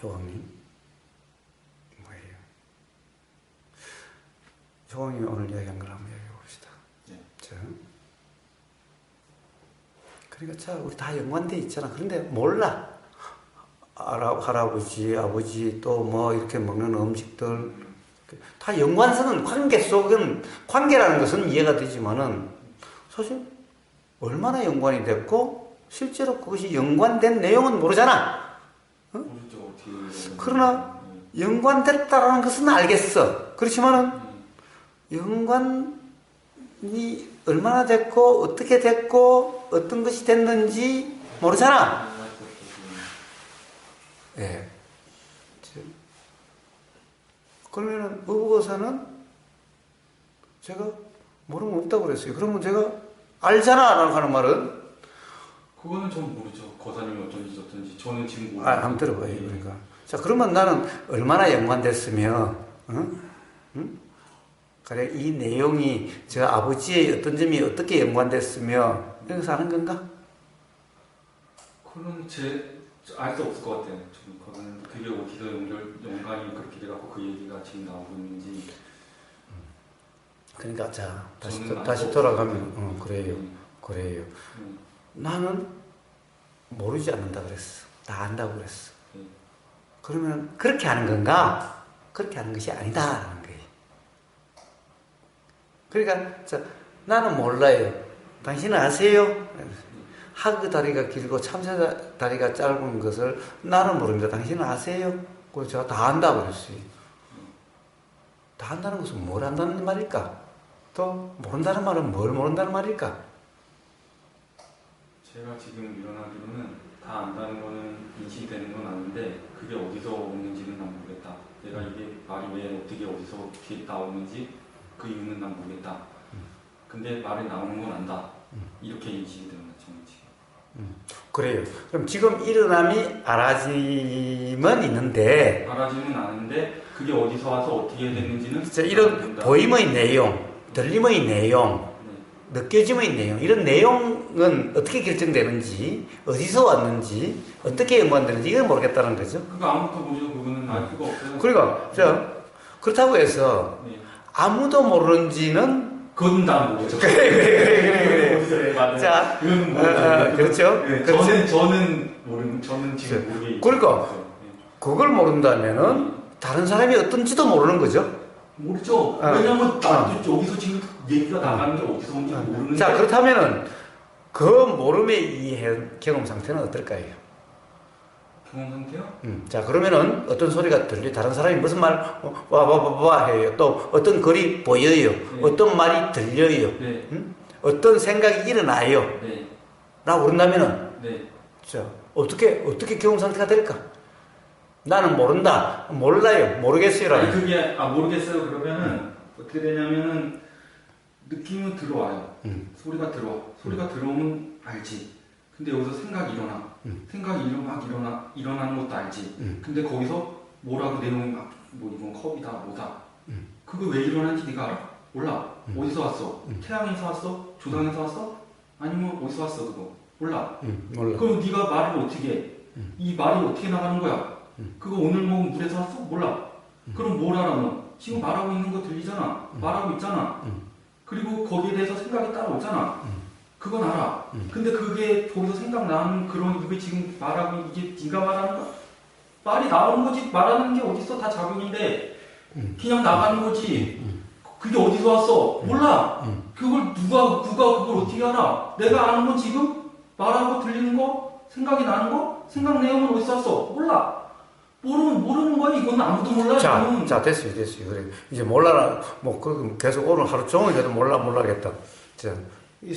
효광님 뭐예요? 효광님이 오늘 이야기한 걸 한번 이야기해 봅시다. 네. 자, 그러니까 자 우리 다 연관돼 있잖아. 그런데 몰라. 할아버지, 아버지 또 뭐 이렇게 먹는 음식들 다 연관성은 관계 속은 관계라는 것은 이해가 되지만은 사실 얼마나 연관이 됐고 실제로 그것이 연관된 내용은 모르잖아. 모르죠. 그러나 연관됐다라는 것은 알겠어. 그렇지만은 연관이 얼마나 됐고 어떻게 됐고 어떤 것이 됐는지 모르잖아. 예. 그러면은 의보사는 제가 모르는 거 없다고 그랬어요. 그러면 제가 알잖아 라고 하는 말은 그거는 전 모르죠. 거사님이 어떤지 저는 지금 모르죠. 한번 들어봐요. 그러니까 자 그러면 나는 얼마나 연관됐으며 응? 그래 이 내용이 저 아버지의 어떤 점이 어떻게 연관됐으며 여기서 아는 건가? 그건 알 수 없을 것 같아요. 저는 그게 어디서 연관이 그렇게 돼갖고 그 얘기가 지금 나오고 있는지. 그러니까 자 다시 돌아가면 그래요. 나는 모르지 않는다 그랬어. 다 안다고 그랬어. 그러면 그렇게 하는 건가? 그렇게 하는 것이 아니다라는 거예요. 그러니까 자 나는 몰라요. 당신은 아세요? 하그 다리가 길고 참새 다리가 짧은 것을 나는 모릅니다. 당신은 아세요? 그래서 제가 다 안다고 그랬어요. 다 안다는 것은 뭘 안다는 말일까? 또 모른다는 말은 뭘 모른다는 말일까? 제가 지금 일어나기로는 다 안다는 거는 인식되는 건 아는데 그게 어디서 오는지는 난 모르겠다. 내가 이게 말이 왜 어떻게 어디서 어떻게 나오는지 그 이유는 난 모르겠다. 근데 말이 나오는 건 안다. 이렇게 인식이 되는 거죠. 지금. 그래요. 그럼 지금 일어남이 알아짐은 있는데 알아지는 않은데 그게 어디서 와서 어떻게 됐는지는 이런 보임의 내용, 들림의 내용, 느껴짐의 내용 이런 내용은 어떻게 결정되는지 어디서 왔는지 어떻게 연관되는지 이건 모르겠다는 거죠. 그거 아무것도 모르죠. 그거는 알 수가 없어요. 그러니까 자 그렇다고 해서 아무도 모르는지는 그건 다 모르죠. 그래. 자, 그건 모르죠. 그렇죠. 네, 저는 지금 모르게. 그러니까 그걸 모른다면은 다른 사람이 어떤지도 모르는 거죠. 모르죠. 왜냐면 나도 여기서 지금 얘기가 나가는 게 어디서 온지 모르는데. 자 그렇다면은 그 모름의 이 경험 상태는 어떨까요? 경험 상태요? 자 그러면은 어떤 소리가 다른 사람이 무슨 말 와와와와 해요. 또 어떤 글이 보여요. 어떤 말이 들려요. 어떤 생각이 일어나요. 라고 그런다면은 자 어떻게 경험 상태가 될까? 나는 모른다, 몰라요, 모르겠어요라는. 아니 그게 모르겠어요. 그러면은 어떻게 되냐면은 느낌은 들어와요. 소리가 들어오면 알지. 근데 여기서 생각이 일어나. 생각이 일어나는 것도 알지. 근데 거기서 뭐라고 내용 뭐 이건 컵이다 뭐다. 그거 왜 일어나는지 네가 알아? 몰라. 어디서 왔어? 태양에서 왔어? 조상에서 왔어? 아니면 어디서 왔어 그거? 몰라. 그럼 네가 말을 어떻게 해? 이 말이 어떻게 나가는 거야? 그거 오늘 먹은 물에서 왔어? 몰라. 그럼 뭘 알아 너? 지금 말하고 있는 거 들리잖아. 말하고 있잖아. 그리고 거기에 대해서 생각이 따라오잖아. 그건 알아. 근데 그게 거기서 생각나는 그런 이게 지금 말하고 이게 네가 말하는 거? 말이 나오는 거지. 말하는 게 어딨어? 다 작용인데 그냥 나가는 거지. 그게 어디서 왔어? 몰라. 그걸 누가 그걸 어떻게 알아? 내가 아는 건 지금 말하고 들리는 거, 생각이 나는 거, 생각 내용은 어디서 왔어? 몰라. 모르는 거야. 이건 아무도 몰라. 자, 됐어요. 그래. 이제 몰라라. 그 계속 오늘 하루 종일 해도 몰라겠다. 자,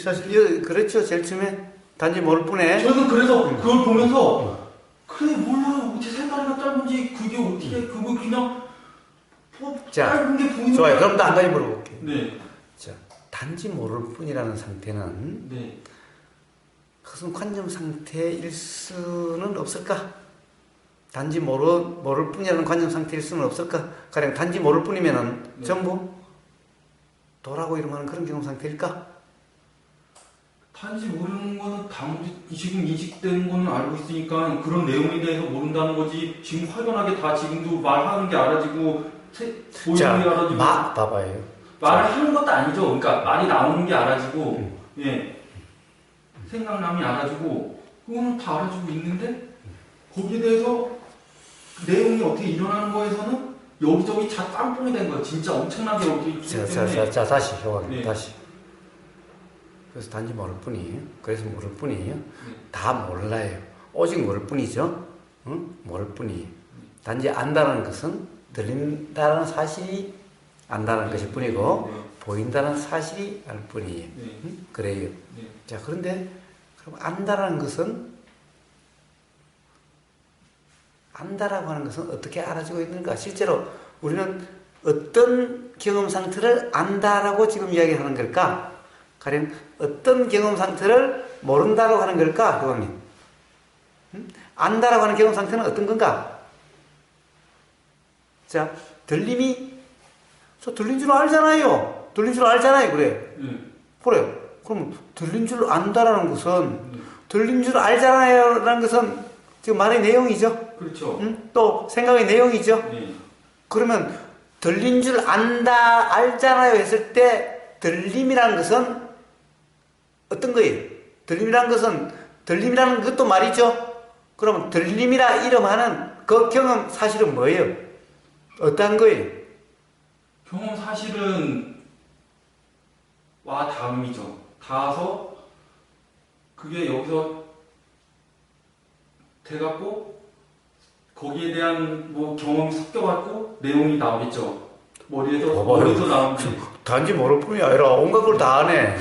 사실 그렇죠. 제일 처음에 단지 모를 뿐에. 저는 그래서 그걸 보면서 그래 몰라. 어떻게 생각이나 짧은지 그게 어떻게 그거 그냥 짧은 게 보이는. 좋아요. 그럼 나 한 가지 물어볼게요. 네. 자, 단지 모를 뿐이라는 상태는 그것은 관념 상태일 수는 없을까? 단지 모를 뿐이라는 관념 상태일 수는 없을까? 가령 단지 모를 뿐이면은 전부 도라고 이름하는 그런 경험 상태일까? 단지 모르는 거는 지금 인식되는 거는 알고 있으니까 그런 내용에 대해서 모른다는 거지. 지금 확연하게 다 지금도 말하는 게 알아지고 보이는 게 알아지고 봐봐요. 말을 하는 것도 아니죠. 그러니까 말이 나오는 게 알아지고 예 생각남이 알아지고 그거는 다 알아지고 있는데 거기에 대해서 내용이 어떻게 일어나는 거에서는 여기저기 다 짬뽕이 된 거예요. 진짜 엄청나게 여기 있기 때문에. 자 다시 효과님 네. 다시. 그래서 단지 모를 뿐이에요. 그래서 모를 뿐이에요. 네. 다 몰라요. 오직 모를 뿐이죠. 응? 모를 뿐이에요. 단지 안다는 것은 들린다는 사실이 안다는 것일 뿐이고 네. 보인다는 사실이 알 뿐이에요. 네. 응? 그래요. 네. 자 그런데 그럼 안다라는 것은 안다라고 하는 것은 어떻게 알아지고 있는가? 실제로 우리는 어떤 경험 상태를 안다라고 지금 이야기하는 걸까? 가령 어떤 경험 상태를 모른다라고 하는 걸까? 교관님. 안다라고 하는 경험 상태는 어떤 건가? 자, 들림이 저 들린 줄 알잖아요. 들린 줄 알잖아요. 그래. 그래. 그럼 들린 줄 안다라는 것은 들린 줄 알잖아요. 라는 것은 지금 말의 내용이죠. 그렇죠. 또 생각의 내용이죠. 네. 그러면 들린 줄 안다, 알잖아요 했을 때 들림이라는 것은 어떤 거예요? 들림이라는 것도 말이죠. 그러면 들림이라 이름하는 그 경험 사실은 뭐예요? 어떠한 거예요? 경험 사실은 와 다음이죠. 닿아서 그게 여기서 돼갖고 거기에 대한 뭐 경험이 섞여갖고 내용이 나오겠죠. 머리에서 나오는 게. 단지 모를 뿐이 아니라 온갖 걸 다 하네.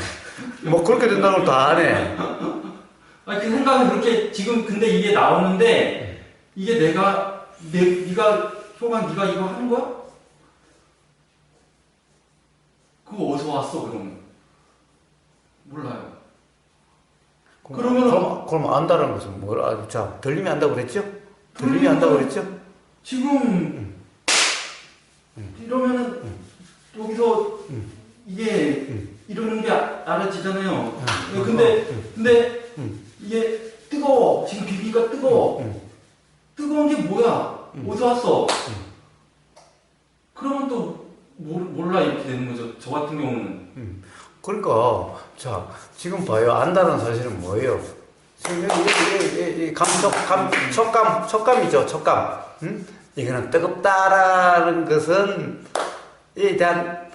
뭐 그렇게 된다는 걸 다 하네. 아니 그 생각은 그렇게 지금 근데 이게 나오는데 이게 네가 효만 네가 이거 하는 거야? 그거 어디서 왔어 그러면? 몰라요. 그럼 안다는 것은 뭐라? 자, 들림이 안다고 그랬죠? 들림이 안다고 그랬죠? 지금 이러면은 여기서 이게 이러는 게 알아지잖아요. 근데 이게 뜨거워. 지금 비비니까 뜨거워. 뜨거운 게 뭐야? 어디서 왔어? 그러면 또 몰라 이렇게 되는 거죠. 저 같은 경우는. 그러니까 자 지금 봐요. 안다는 사실은 뭐예요? 지금 여기 촉감이죠. 촉감. 이거는 뜨겁다라는 것은 이에 대한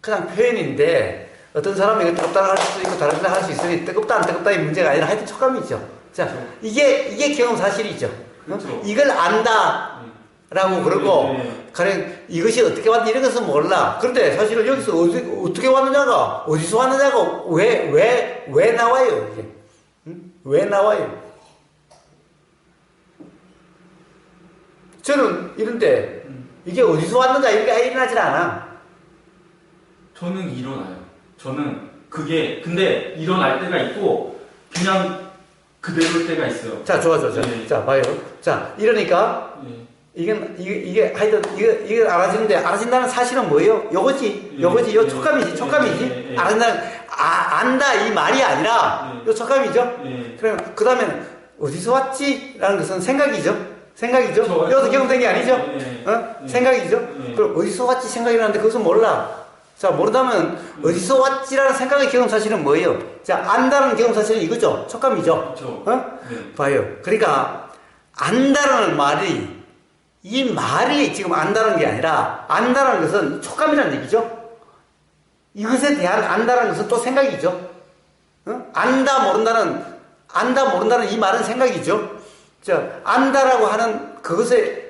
그냥 표현인데 어떤 사람은 이거 뜨겁다고 할 수도 있고 다른 사람 할 수 있으니 뜨겁다 안 뜨겁다의 문제가 아니라 하여튼 촉감이죠. 자 이게 경험 사실이죠. 그렇죠. 이걸 안다라고 그러고 가령 이것이 어떻게 왔는지 이런 것은 몰라. 그런데 사실은 여기서 어떻게 왔느냐가 어디서 왔느냐가 왜 나와요 이게? 왜 나와요? 저는 이런데 이게 어디서 왔는가 이런 게 일어나질 않아. 저는 일어나요. 저는 그게 근데 일어날 때가 있고 그냥 그대로일 때가 있어요. 자 좋아. 네. 자 봐요. 자 이러니까 이게 하여튼 이걸 알아지는데 알아진다는 사실은 뭐예요? 요거지. 요 촉감이지. 알아진다는 안다 이 말이 아니라 요 촉감이죠. 그럼 그 다음에는 어디서 왔지? 라는 것은 생각이죠. 여기서 경험된 게 아니죠. 생각이죠. 그럼 어디서 왔지 생각이 나는데 그것은 몰라. 자 모르다면 어디서 왔지라는 생각의 경험 사실은 뭐예요? 자 안다는 경험 사실은 이거죠. 촉감이죠. 봐요. 그러니까 안다라는 말이 이 말이 지금 안다는 게 아니라 안다는 것은 촉감이라는 얘기죠. 이것에 대한 안다는 것은 또 생각이죠. 안다 모른다는 이 말은 생각이죠. 자 안다라고 하는 그것은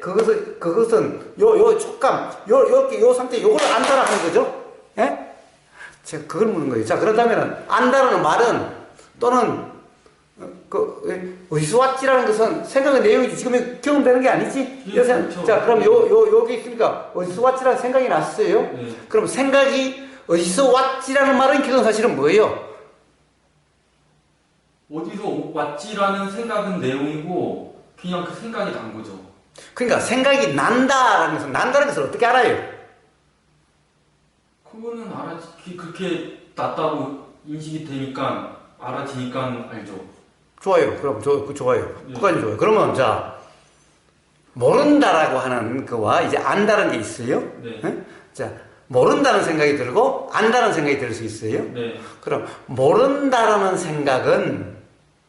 요 촉감 요 상태 요거를 안다라 하는 거죠. 예? 제가 그걸 묻는 거예요. 자 그렇다면 안다라는 말은 또는 어디서 왔지라는 것은 생각의 내용이지. 지금 경험되는 게 아니지. 그렇죠. 자, 그럼 여기 있으니까 어디서 왔지라는 생각이 났어요. 그럼 생각이 어디서 왔지라는 말은 경험 사실은 뭐예요? 어디서 왔지라는 생각은 내용이고 그냥 그 생각이 난 거죠. 그러니까 생각이 난다는 것을 어떻게 알아요? 그거는 알아지 그렇게 났다고 인식이 되니까 알아지니까 알죠. 좋아요. 그럼 좋아요. 그까지 좋아요. 그러면 자 모른다라고 하는 거와 이제 안다는 게 있어요. 네. 응? 자 모른다는 생각이 들고 안다는 생각이 들 수 있어요. 네. 그럼 모른다라는 생각은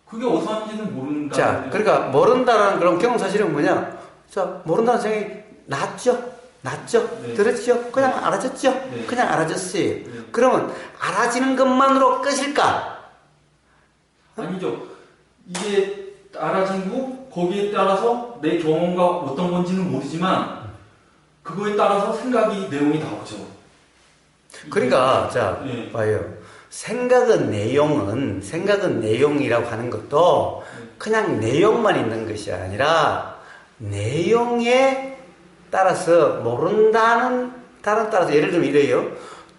그게 어디서 하는지는 모른다. 자 그러니까 모른다라는 그런 경험 사실은 뭐냐? 자 모른다는 생각이 났죠. 네. 들었죠? 그냥 알아졌죠? 네. 그냥 알아졌어요. 네. 그러면 알아지는 것만으로 끝일까? 아니죠. 이게 알아진 후 거기에 따라서 내 경험과 어떤 건지는 모르지만 그거에 따라서 생각이 내용이 나오죠. 그러니까 자 네. 봐요. 생각은 내용이라고 하는 것도 그냥 내용만 있는 것이 아니라 내용에 따라서 모른다는 따라서 예를 들면 이래요.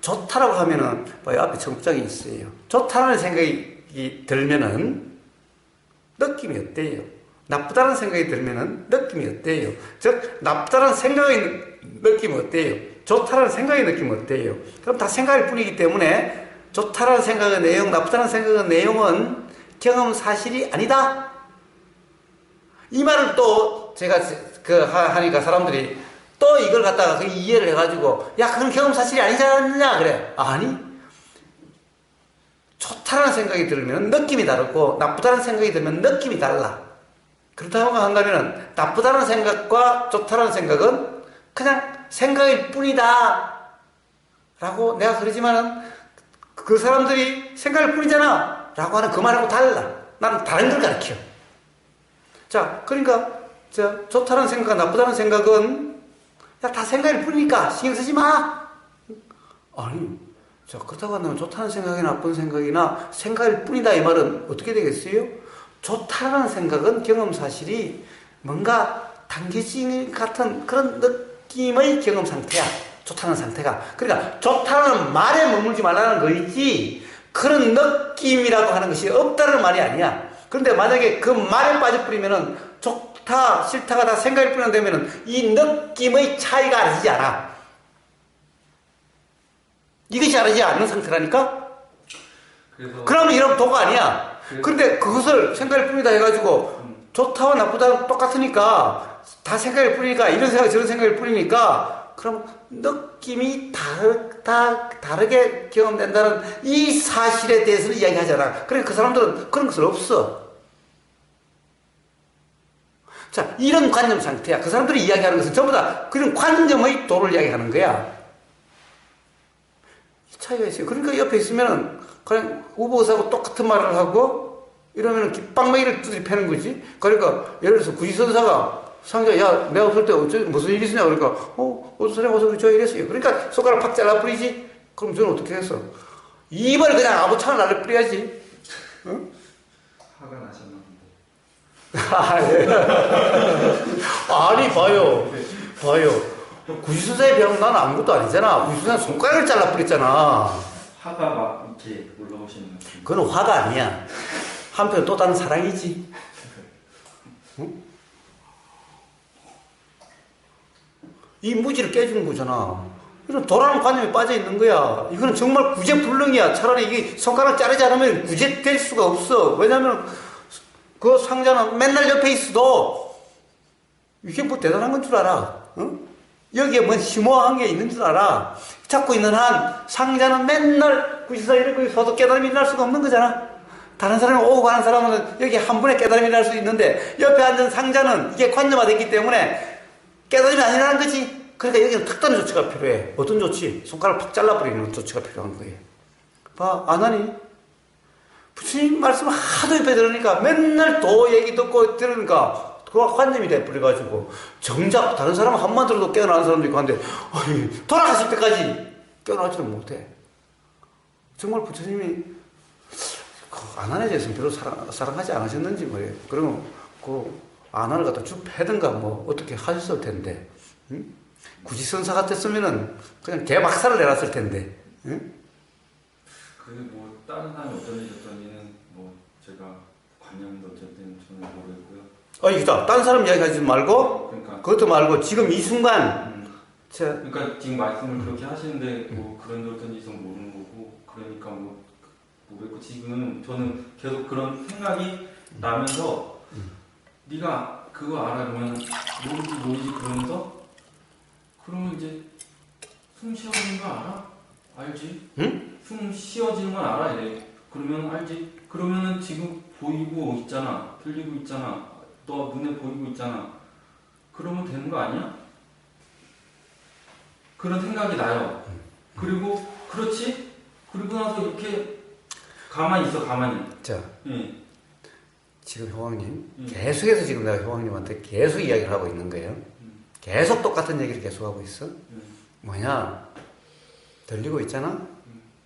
좋다라고 하면은 봐요. 앞에 청부장이 있어요. 좋다는 생각이 들면은 느낌이 어때요? 나쁘다는 생각이 들면은 느낌이 어때요? 즉 나쁘다는 생각의 느낌이 어때요? 좋다는 생각의 느낌이 어때요? 그럼 다 생각일 뿐이기 때문에 좋다는 생각의 내용, 나쁘다는 생각의 내용은 경험 사실이 아니다. 이 말을 또 제가 하니까 사람들이 또 이걸 갖다가 이해를 해가지고 야 그건 경험 사실이 아니지 않느냐 그래. 아니 좋다는 생각이 들면 느낌이 다르고 나쁘다는 생각이 들면 느낌이 달라. 그렇다고 한다면 나쁘다는 생각과 좋다는 생각은 그냥 생각일 뿐이다 라고 내가 그러지만은 그 사람들이 생각일 뿐이잖아 라고 하는 그 말하고 달라. 나는 다른 걸 가르쳐. 자 그러니까 좋다는 생각 나쁘다는 생각은 야, 다 생각일 뿐이니까 신경 쓰지 마. 아니, 자 그렇다고 한다면 좋다는 생각이나 나쁜 생각이나 생각일 뿐이다 이 말은 어떻게 되겠어요? 좋다는 생각은 경험 사실이 뭔가 당겨진 같은 그런 느낌의 경험 상태야. 좋다는 상태가. 그러니까 좋다는 말에 머물지 말라는 거이지 그런 느낌이라고 하는 것이 없다는 말이 아니야. 그런데 만약에 그 말에 빠져버리면은 좋다, 싫다가 다 생각일 뿐이 되면은 이 느낌의 차이가 알아지지 않아. 이것이 알아지지 않는 상태라니까? 그러면 이러면 도가 아니야. 그런데 그것을 생각일 뿐이다 해가지고 좋다와 나쁘다는 똑같으니까 다 생각일 뿐이니까 이런 생각 저런 생각일 뿐이니까 그럼 느낌이 다르게 경험된다는 이 사실에 대해서는 이야기하잖아. 그러니까 그 사람들은 그런 것은 없어. 자, 이런 관념 상태야. 그 사람들이 이야기하는 것은 전부 다 그런 관념의 도를 이야기하는 거야. 이 차이가 있어요. 그러니까 옆에 있으면 그냥 우보사하고 똑같은 말을 하고 이러면 깃방망이를 두드리 패는 거지. 그러니까 예를 들어서 구지선사가 상자, 야, 내가 없을 때 무슨 일이 있으냐? 그러니까, 선생님 와서 저 일했어요. 그러니까 손가락 팍 잘라버리지? 그럼 저는 어떻게 했어? 입을 그냥 아무차나 날려버려야지. 응? 화가 나셨나 본데. 아니, 봐요. 구지선사에 비하면 나는 아무것도 아니잖아. 구지선사 손가락을 잘라버렸잖아. 화가 막 이렇게 올라오시는 것 같은데. 그건 화가 아니야. 한편 또 다른 사랑이지. 응? 이 무지를 깨주는 거잖아. 이런 도라는 관념에 빠져 있는 거야. 이거는 정말 구제불능이야. 차라리 이게 손가락 자르지 않으면 구제될 수가 없어. 왜냐면 그 상자는 맨날 옆에 있어도 이게 뭐 대단한 건 줄 알아. 응? 여기에 뭔 심오한 게 있는 줄 알아. 잡고 있는 한 상자는 맨날 구지사 이렇게 있어도 깨달음이 날 수가 없는 거잖아. 다른 사람이 오고 가는 사람은 여기 한 번에 깨달음이 날 수 있는데 옆에 앉은 상자는 이게 관념화됐기 때문에 깨달음이 아니라는 거지. 그러니까 여기는 특단의 조치가 필요해. 어떤 조치? 손가락을 팍 잘라버리는 조치가 필요한 거예요. 봐, 안 하니? 부처님 말씀을 하도 옆에 들으니까 맨날 도 얘기 듣고 들으니까 그거 관념이 돼버려가지고 정작 다른 사람은 한번 들어도 깨어나는 사람도 있고 한데 돌아가실 때까지 깨어나지를 못해. 정말 부처님이 안 하는 데서는 별로 사랑하지 않으셨는지 말이에요. 그러면 그 안화를 갖다 쭉 패든가 뭐 어떻게 하셨을 텐데, 응? 구지선사 같았으면은 그냥 개박살을 내놨을 텐데, 응? 그게 뭐 다른 사람이 어떤 일은 뭐 제가 관념도 어쨌든 저는 모르겠고요. 이거다. 다른 사람 이야기하지 말고, 그러니까 그것도 말고 지금 이 순간. 그러니까 지금 말씀을 그렇게 하시는데 뭐 그런 어떤 일은 모르는 거고, 그러니까 뭐 모르겠고 지금 저는 계속 그런 생각이 나면서 네가 그거 알아 그러면 뭔지 그러면서 그러면 이제 숨 쉬어지는 거 알아? 알지? 응? 숨 쉬어지는 건 알아 이래. 그러면 알지? 그러면은 지금 보이고 있잖아. 들리고 있잖아. 너 눈에 보이고 있잖아. 그러면 되는 거 아니야? 그런 생각이 나요. 그리고 그렇지? 그리고 나서 이렇게 가만히 있어 가만히. 자, 예. 지금 효왕님 계속해서 지금 내가 효왕님한테 계속 이야기를 하고 있는 거예요. 계속 똑같은 얘기를 계속 하고 있어. 뭐냐? 들리고 있잖아?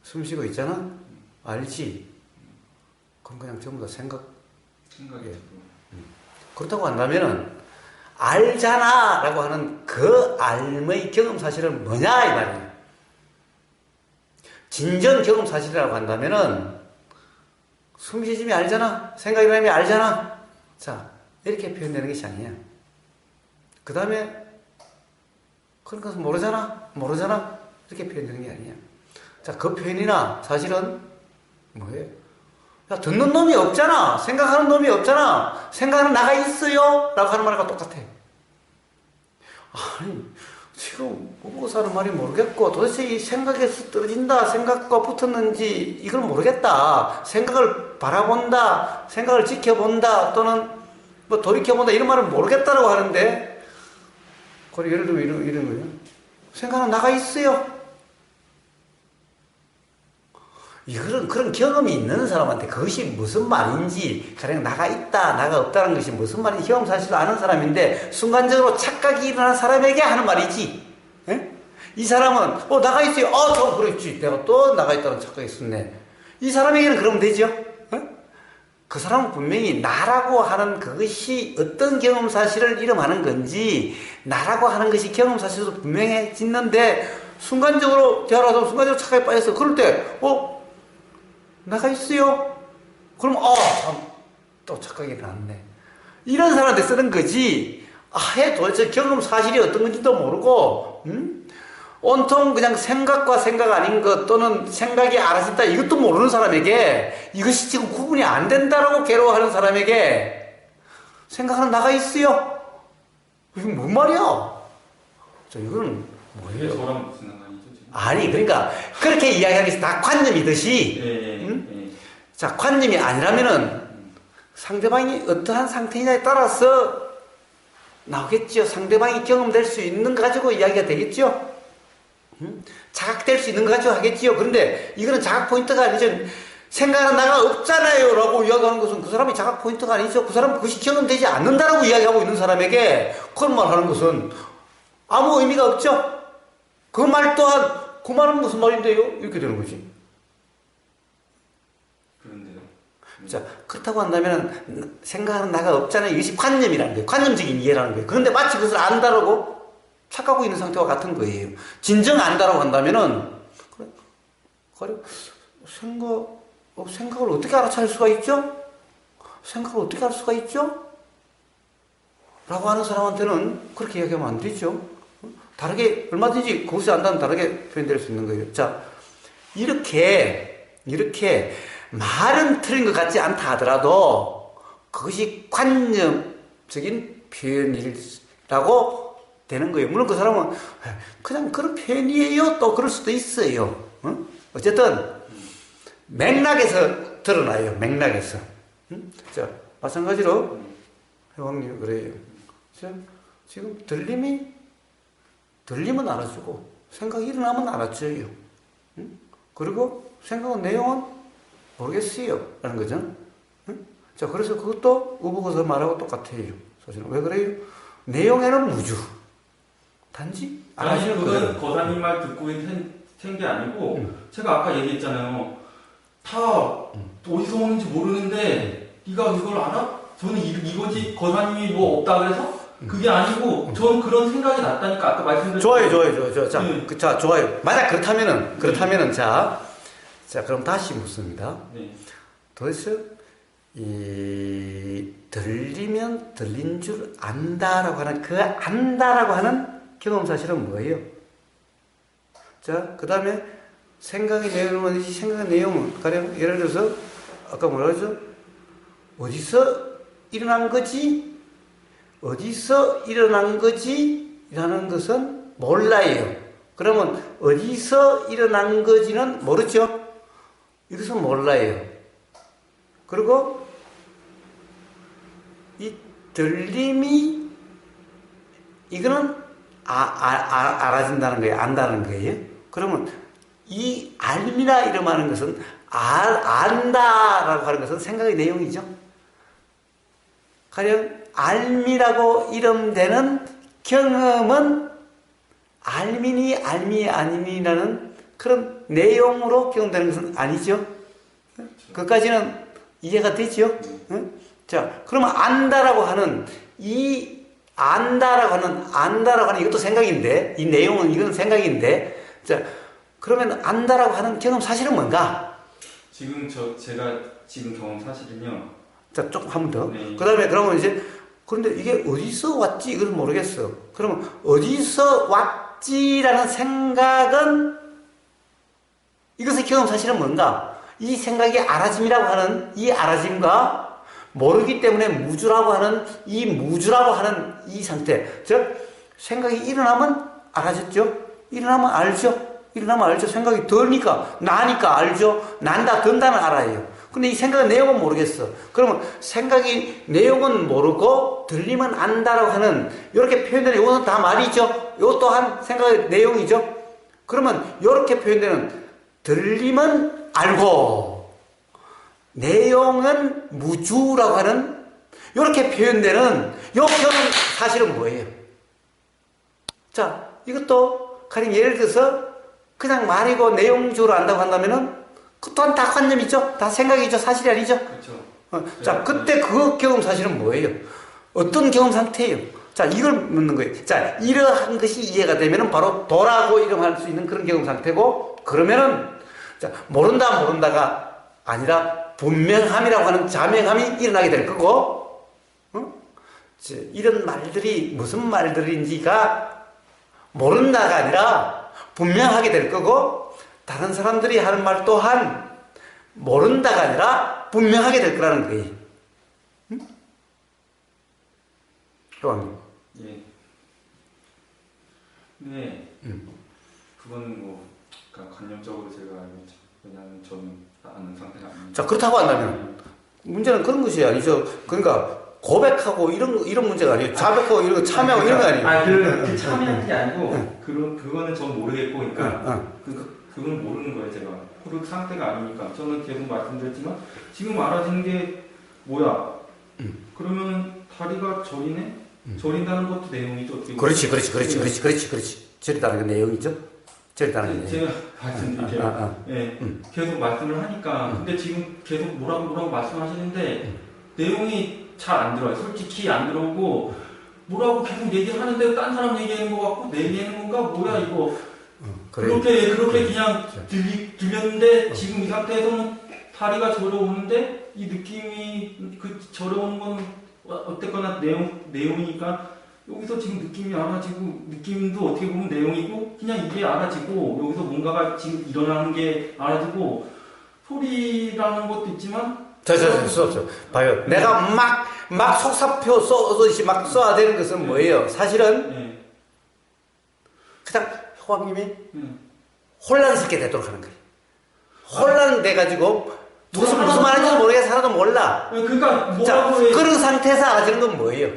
숨 쉬고 있잖아? 알지? 그럼 그냥 전부 다 생각이 예. 그렇다고 한다면은 알잖아 라고 하는 그 알의 경험 사실은 뭐냐 이 말이에요. 진정 경험 사실이라고 한다면은 숨쉬짐이 알잖아, 생각이 나면 알잖아. 자, 이렇게 표현되는 것이 아니야. 그 다음에 그런 것은 모르잖아 이렇게 표현되는 게 아니야. 자, 그 표현이나 사실은 뭐예요? 야, 듣는 놈이 없잖아, 생각하는 놈이 없잖아, 생각하는 나가 있어요 라고 하는 말과 똑같아. 아니 지금 보고서 하는 말이 모르겠고 도대체 이 생각에서 떨어진다, 생각과 붙었는지 이걸 모르겠다, 생각을 바라본다, 생각을 지켜본다 또는 뭐 돌이켜본다 이런 말은 모르겠다라고 하는데, 그리고 예를 들면 이런 거예요. 생각은 나가 있어요. 이거는 그런 경험이 있는 사람한테 그것이 무슨 말인지, 가령 나가 있다, 나가 없다는 것이 무슨 말인지 경험 사실을 아는 사람인데 순간적으로 착각이 일어난 사람에게 하는 말이지. 에? 이 사람은 나가 있어요. 저 그렇지. 내가 또 나가 있다는 착각이 있었네. 이 사람에게는 그러면 되죠. 에? 그 사람은 분명히 나라고 하는 그것이 어떤 경험 사실을 이름하는 건지, 나라고 하는 것이 경험 사실도 분명해지는데 순간적으로 대화를 순간적으로 착각에 빠졌어. 그럴 때 나가 있어요. 그럼 참 또 착각이 났네. 이런 사람한테 쓰는 거지. 도대체 경험 사실이 어떤 건지도 모르고 온통 그냥 생각과 생각 아닌 것 또는 생각이 알아듣다 이것도 모르는 사람에게, 이것이 지금 구분이 안 된다라고 괴로워하는 사람에게 생각하는 나가 있어요. 이건 뭔 말이야? 자, 이거는 뭐예요? 저랑 무슨 상관이죠 지금? 아니 그러니까 그렇게 이야기하는 것이 다 관념이듯이 자, 관념이 아니라면은 상대방이 어떠한 상태냐에 따라서 나오겠죠. 상대방이 경험될 수 있는 거 가지고 이야기가 되겠죠. 자각될 수 있는 거 가지고 하겠지요. 그런데 이거는 자각 포인트가 아니죠. 생각하는 나가 없잖아요 라고 이야기하는 것은 그 사람이 자각 포인트가 아니죠. 그 사람은 그것이 경험되지 않는다라고 이야기하고 있는 사람에게 그런 말 하는 것은 아무 의미가 없죠. 그 말 또한 그 말은 무슨 말인데요? 이렇게 되는 거지. 그런데요. 자, 그렇다고 한다면 생각하는 나가 없잖아요. 이것이 관념이라는 거예요. 관념적인 이해라는 거예요. 그런데 마치 그것을 안다라고 착각하고 있는 상태와 같은 거예요. 진정 안다라고 한다면은 그래 생각을 어떻게 알아차릴 수가 있죠? 생각을 어떻게 할 수가 있죠? 라고 하는 사람한테는 그렇게 이야기하면 안 되죠. 다르게 얼마든지 그것이 안다는 다르게 표현될 수 있는 거예요. 자, 이렇게 말은 틀린 것 같지 않다 하더라도 그것이 관념적인 표현이라고 되는 거예요. 물론 그 사람은 그냥 그런 표현이에요 또 그럴 수도 있어요. 어쨌든 맥락에서 드러나요. 맥락에서. 자, 마찬가지로 회왕님 그래요. 지금 들리면 알아주고 생각이 일어나면 알아줘요. 그리고 생각은 내용은 모르겠어요 라는 거죠. 자, 그래서 그것도 우보고서 말하고 똑같아요. 사실은 왜 그래요? 내용에는 무주, 단지 사실 그건 거사님 말 듣고 된 게 아니고 제가 아까 얘기했잖아요. 다 어디서 오는지 모르는데 네가 그걸 알아? 저는 이거지. 거사님이 뭐 없다 그래서 그게 아니고 저는 그런 생각이 났다니까 아까 말씀드렸죠. 좋아요. 자, 좋아요. 만약 그렇다면은 자, 그럼 다시 묻습니다. 네. 도대체 들리면 들린 줄 안다라고 하는 그 안다라고 하는 경험 사실은 뭐예요? 자, 그 다음에 생각의 내용은 이 생각의 내용은 가령 예를 들어서 아까 뭐라 그러죠? 어디서 일어난 거지? 어디서 일어난 거지? 라는 것은 몰라요. 그러면 어디서 일어난 거지는 모르죠? 이것은 몰라요. 그리고 이 들림이 이거는 알아진다는 거예요. 안다는 거예요. 그러면 이 알미라 이름하는 것은 안다라고 하는 것은 생각의 내용이죠. 가령 알미라고 이름되는 경험은 알미니 알미 아니니라는 그런 내용으로 경험되는 것은 아니죠. 그까지는 이해가 되죠. 응? 자, 그러면 안다라고 하는 안다라고 하는 이것도 생각인데, 이 내용은 이건 생각인데, 자, 그러면 안다라고 하는 경험 사실은 뭔가? 지금 제가 지금 경험 사실은요. 자, 조금 한 번 더. 네. 그 다음에 그러면 이제, 그런데 이게 어디서 왔지? 이걸 모르겠어. 그러면 어디서 왔지라는 생각은, 이것의 경험 사실은 뭔가? 이 생각이 알아짐이라고 하는 이 알아짐과 모르기 때문에 무주라고 하는 이 상태. 즉, 생각이 일어나면 알아졌죠? 일어나면 알죠? 생각이 들니까, 나니까 알죠? 난다, 든다는 알아요. 근데 이 생각의 내용은 모르겠어. 그러면 생각이 내용은 모르고 들리면 안다라고 하는 이렇게 표현되는 이것은 다 말이죠. 이것 또한 생각의 내용이죠. 그러면 이렇게 표현되는 들리면 알고 내용은 무주라고 하는 이렇게 표현되는 이 경험 사실은 뭐예요? 자, 이것도 가령 예를 들어서 그냥 말이고 내용주로 안다고 한다면은 그 또한 다 관념이죠. 다 생각이죠. 사실이 아니죠. 그렇죠. 자, 그때 그 경험 사실은 뭐예요? 어떤 경험 상태예요? 자, 이걸 묻는 거예요. 자, 이러한 것이 이해가 되면은 바로 도라고 이름할 수 있는 그런 경험 상태고, 그러면은, 자, 모른다가 아니라 분명함이라고 하는 자명함이 일어나게 될 거고, 이런 말들이 무슨 말들인지가 모른다가 아니라 분명하게 될 거고, 다른 사람들이 하는 말 또한 모른다가 아니라 분명하게 될 거라는 거예요. 응? 교황님. 예. 네. 그거는 뭐, 그러니까 관념적으로 제가 알겠죠. 왜냐하면 저는 아는 상태가 아니니까. 자, 그렇다고 한다면 문제는 그런 것이 아니죠. 그러니까 고백하고 이런 문제가 아니에요. 자백하고 이런 거 참여하고 이런 거 아니에요. 그 참여하는 게 아니고, 그거는 전 모르겠고, 그러니까. 그건 모르는 거예요, 제가. 그 상태가 아니니까. 저는 계속 말씀드렸지만, 지금 알아지는 게 뭐야? 그러면 다리가 저리네? 저린다는 것도 내용이죠. 그렇지. 저리다는 게 내용이죠. 저리다는 게 제가 말씀드릴게요. 예, 계속 말씀을 하니까. 근데 지금 계속 뭐라고 말씀하시는데, 내용이 잘 안 들어요. 솔직히 안 들어오고, 뭐라고 계속 얘기를 하는데, 딴 사람 얘기하는 것 같고, 내 얘기하는 건가? 뭐야, 이거. 그렇게 그냥 들렸는데 지금 이 상태에서는 다리가 저려오는데 이 느낌이 그 저려오는 건 어쨌거나 내용이니까 여기서 지금 느낌이 알아지고 느낌도 어떻게 보면 내용이고 그냥 이게 알아지고 여기서 뭔가가 지금 일어나는 게 알아지고 소리라는 것도 있지만 봐요. 내가 막 속사표 써듯이 막 써야 되는 것은 뭐예요? 사실은 그냥 호황님이 혼란스럽게 되도록 하는 거예요. 혼란돼가지고 무슨 말인지도 모르겠어. 하나도 몰라. 그러니까 자, 그런 상태에서 알아지는 건 뭐예요?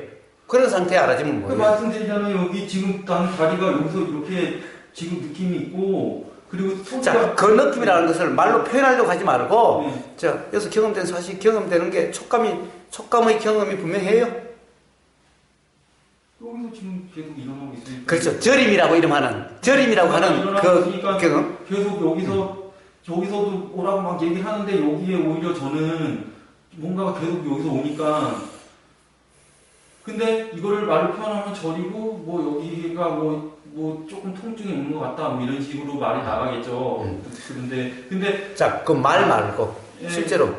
그런 상태에 알아지면 뭐예요? 말씀드리자면 여기 지금 다리가 여기서 이렇게 지금 느낌이 있고 그리고 소리가 자, 그 느낌이라는 것을 말로 표현하려고 하지 말고 자, 여기서 경험된 사실 경험되는 게 촉감의 경험이 분명해요. 여기서 지금 계속 일어나고 있으니까. 그렇죠. 저림이라고 하는 그 경험. 계속 여기서도 오라고 막 얘기를 하는데 여기에 오히려 저는 뭔가가 계속 여기서 오니까. 근데 이거를 말로 표현하면 저리고 뭐 여기가 뭐 조금 통증이 있는 것 같다 뭐 이런 식으로 말이 나가겠죠. 근데 자, 그 말 말고 실제로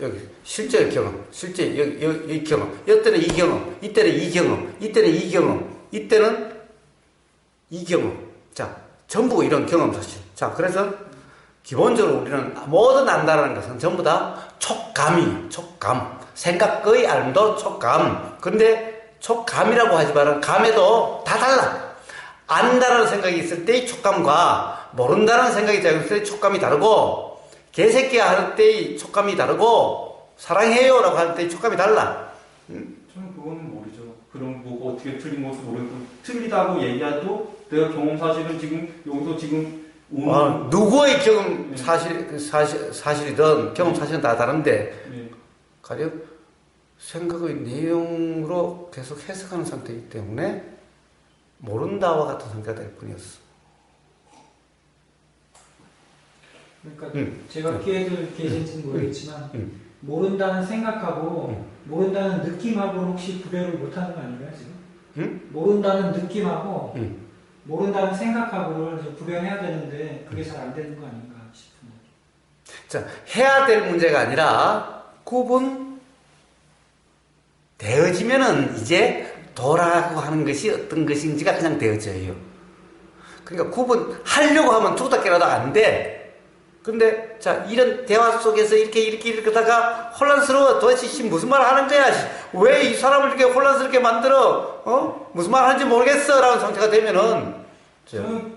여기 실제 경험, 실제 여기 이 경험, 이때는 이 경험, 이때는 이 경험, 이때는 이 경험, 이때는 이 경험. 자, 전부 이런 경험 사실. 자, 그래서 기본적으로 우리는 모든 안다라는 것은 전부 다 촉감이에요. 촉감. 생각의 알도 촉감. 그런데 촉감이라고 하지만 감에도 다 달라. 안다라는 생각이 있을 때의 촉감과 모른다라는 생각이 있을 때의 촉감이 다르고, 개새끼야 할 때의 촉감이 다르고, 사랑해요라고 할 때의 촉감이 달라. 저는 그거는 모르죠. 그럼 뭐가 어떻게 틀린 것을 모르고, 틀리다고 얘기해도 내가 경험 사실은 지금 여기서 지금 누구의 경험 사실이든 경험 사실은 다 다른데, 가령 생각의 내용으로 계속 해석하는 상태이기 때문에 모른다와 같은 상태가 될 뿐이었어. 그러니까 제가 기회들 계실지는 모르겠지만 모른다는 생각하고 모른다는 느낌하고는 혹시 구별을 못하는 거 아닌가요 지금? 모른다는 느낌하고 모른다는 생각하고를 구별해야 되는데 그게 잘 안 되는 거 아닌가 싶습니다. 자, 해야 될 문제가 아니라 구분 되어지면은 이제 도라고 하는 것이 어떤 것인지가 그냥 되어져요. 그러니까 구분하려고 하면 죽다 깨라도 안 돼. 근데 자, 이런 대화 속에서 이렇게 하다가 혼란스러워. 도대체 무슨 말 하는 거야? 왜 이 사람을 이렇게 혼란스럽게 만들어? 무슨 말 하는지 모르겠어 라는 상태가 되면은 저는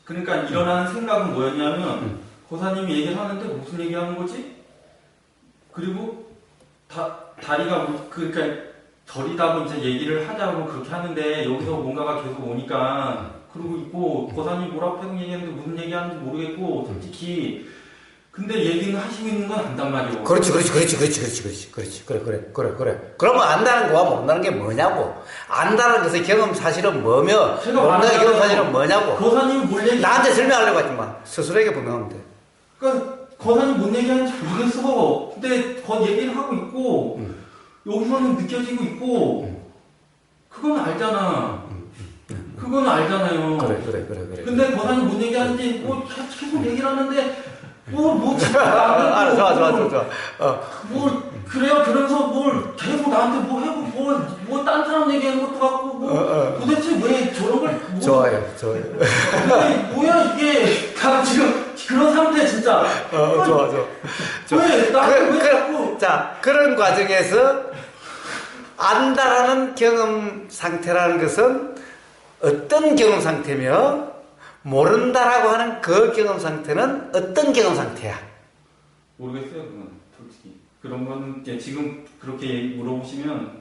그러니까 일어나는 생각은 뭐였냐면 고사님이 얘기를 하는데 무슨 얘기하는 거지? 그리고 다리가 그러니까 저리다고 이제 얘기를 하자고 그렇게 하는데 여기서 뭔가가 계속 오니까 그러고 있고 고사님 뭐라고 계속 얘기하는데 무슨 얘기하는지 모르겠고 솔직히 근데 얘기는 하시고 있는 건 안단 말이에요. 그렇지. 그래. 그러면 안다는 거와 모른다는 게 뭐냐고. 안다는 것의 경험 사실은 뭐며 모른다는 경험 사실은 뭐냐고. 고사님이 뭘 얘기 나한테 설명하려고 하지 마. 스스로에게 분명하면 돼. 그러니까 고사님 뭔 얘기하는지 모르겠어. 근데 거 얘기를 하고 있고 여기서는 느껴지고 있고 그건 알잖아. 그건 알잖아요. 그래. 근데 고사님 뭔 얘기하는지 뭐 계속 얘기를 하는데 뭐 좋아. 뭘 그래요. 그러면서 뭘 계속 나한테 뭐 하고 뭐 딴 사람 얘기하는 것도 같고 도대체 왜 저런 걸 좋아요. 뭐야 이게 다 지금 그런 상태 진짜. 좋아. 왜 나한테 왜 자꾸 자, 그런 과정에서 안다라는 경험 상태라는 것은 어떤 경험 상태며 모른다라고 하는 그 경험 상태는 어떤 경험 상태야? 모르겠어요. 그건 솔직히 그런 건 지금 그렇게 물어보시면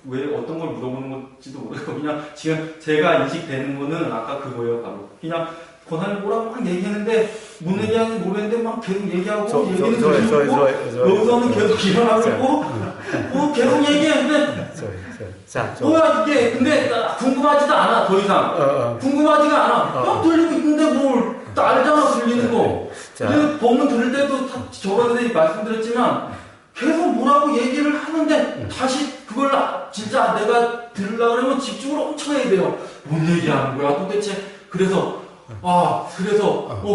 왜 어떤 걸 물어보는 건지도 모르겠고 그냥 지금 제가 인식되는 거는 아까 그거예요. 바로 그냥 권한을 뭐라고 막 얘기했는데 뭔 얘기하는지 모르겠는데 막 계속 얘기하고 얘기는 들리고 여기서는 계속 일어나고 있고 뭐 계속 얘기했는데 뭐야 이게 근데 궁금하지도 않아. 더 이상 궁금하지가 않아. 들리고 있는데 뭘 알잖아. 들리는 거. 근데 법문 들을 때도 저번에 말씀드렸지만 계속 뭐라고 얘기를 하는데 다시 그걸 진짜 내가 들으려고 그러면 집중을 엄청 해야 돼요. 뭔 얘기하는 거야 도대체. 그래서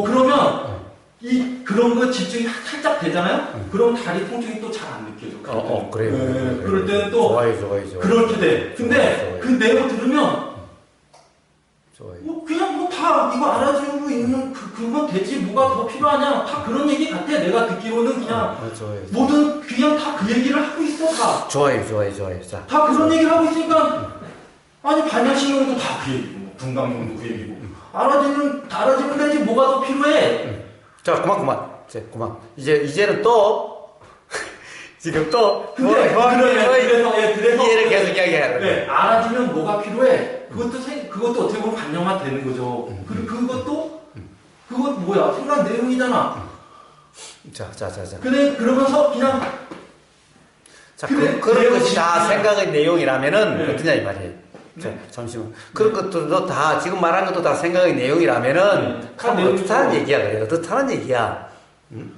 그러면 그런 거 집중이 살짝 되잖아요? 그럼 다리 통증이 또 잘 안 느껴져. 그래요. 그럴 때는 또 좋아요. 그렇게 돼. 근데 그 내용 들으면 좋아요. 그냥 다 이거 알아주고 있는 그건 되지. 뭐가 더 필요하냐. 다 그런 얘기 같아. 내가 듣기로는 그냥 좋아요. 모든 그냥 다 그 얘기를 하고 있어. 다. 좋아요. 자, 다 그런 얘기를 하고 있으니까 아니 반야신경도 다 그 얘기고 분광경도 그 얘기고 알아주면 되지. 뭐가 더 필요해. 자, 그만. 이제는 또, 지금 또, 그래서 이해를 계속 이야기해야 돼. 네, 알아주면 뭐가 필요해. 그것도 어떻게 보면 반영화 되는 거죠. 그리고 그것 뭐야? 생각 내용이잖아. 자. 그러면서 그냥. 그런 것이 다 생각의 내용이라면은, 어떠냐, 이 말이에요. 자, 잠시만. 그런 것들도 다, 지금 말한 것도 다 생각의 내용이라면은, 어떻다는 얘기야, 그래. 어떻다는 얘기야. 응?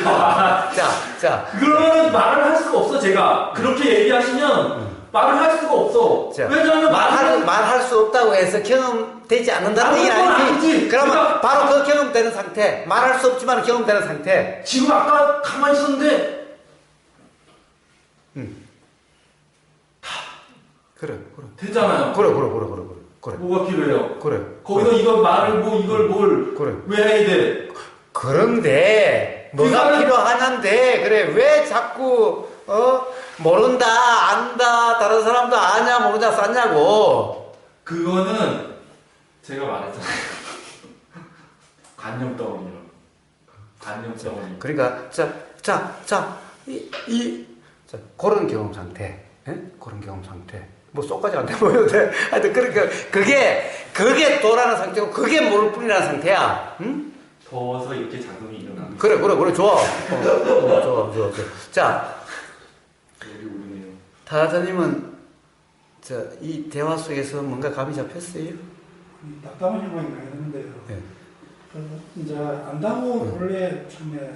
좋아. 자. 그러면 말을 할 수가 없어, 제가. 그렇게 얘기하시면, 말을 할 수가 없어. 자, 왜냐하면 말할 수 없다고 해서 경험되지 않는다는 얘기는 아니지. 그러면 바로 그 경험되는 상태, 말할 수 없지만 경험되는 상태. 지금 아까 가만히 있었는데 그래. 됐잖아요. 그래. 뭐가 필요해요? 그래. 거기서 이걸 말을 뭐 이걸 뭘 그래. 왜 해야 돼? 그런데 뭐가 필요하냐인데 그래 왜 자꾸 모른다 안다 다른 사람도 아냐 모르냐 쌌냐고. 그거는 제가 말했잖아요. 관념 덩어리요. 관념 덩어리. 그러니까 자 그런 경험 상태, 그런 경험 상태. 뭐 쏙까지 안 돼 보여도 돼. 하여튼 그러니까 그게 도라는 상태고 그게 모를 뿐이라는 상태야. 응? 더워서 이렇게 작용이 일어나. 그래 좋아. 좋아. 자, 여기 오르네요. 타자님은 이 대화 속에서 뭔가 감이 잡혔어요? 답답한 상황이 많이 드는데요. 네. 이제 안다고 원래 처음에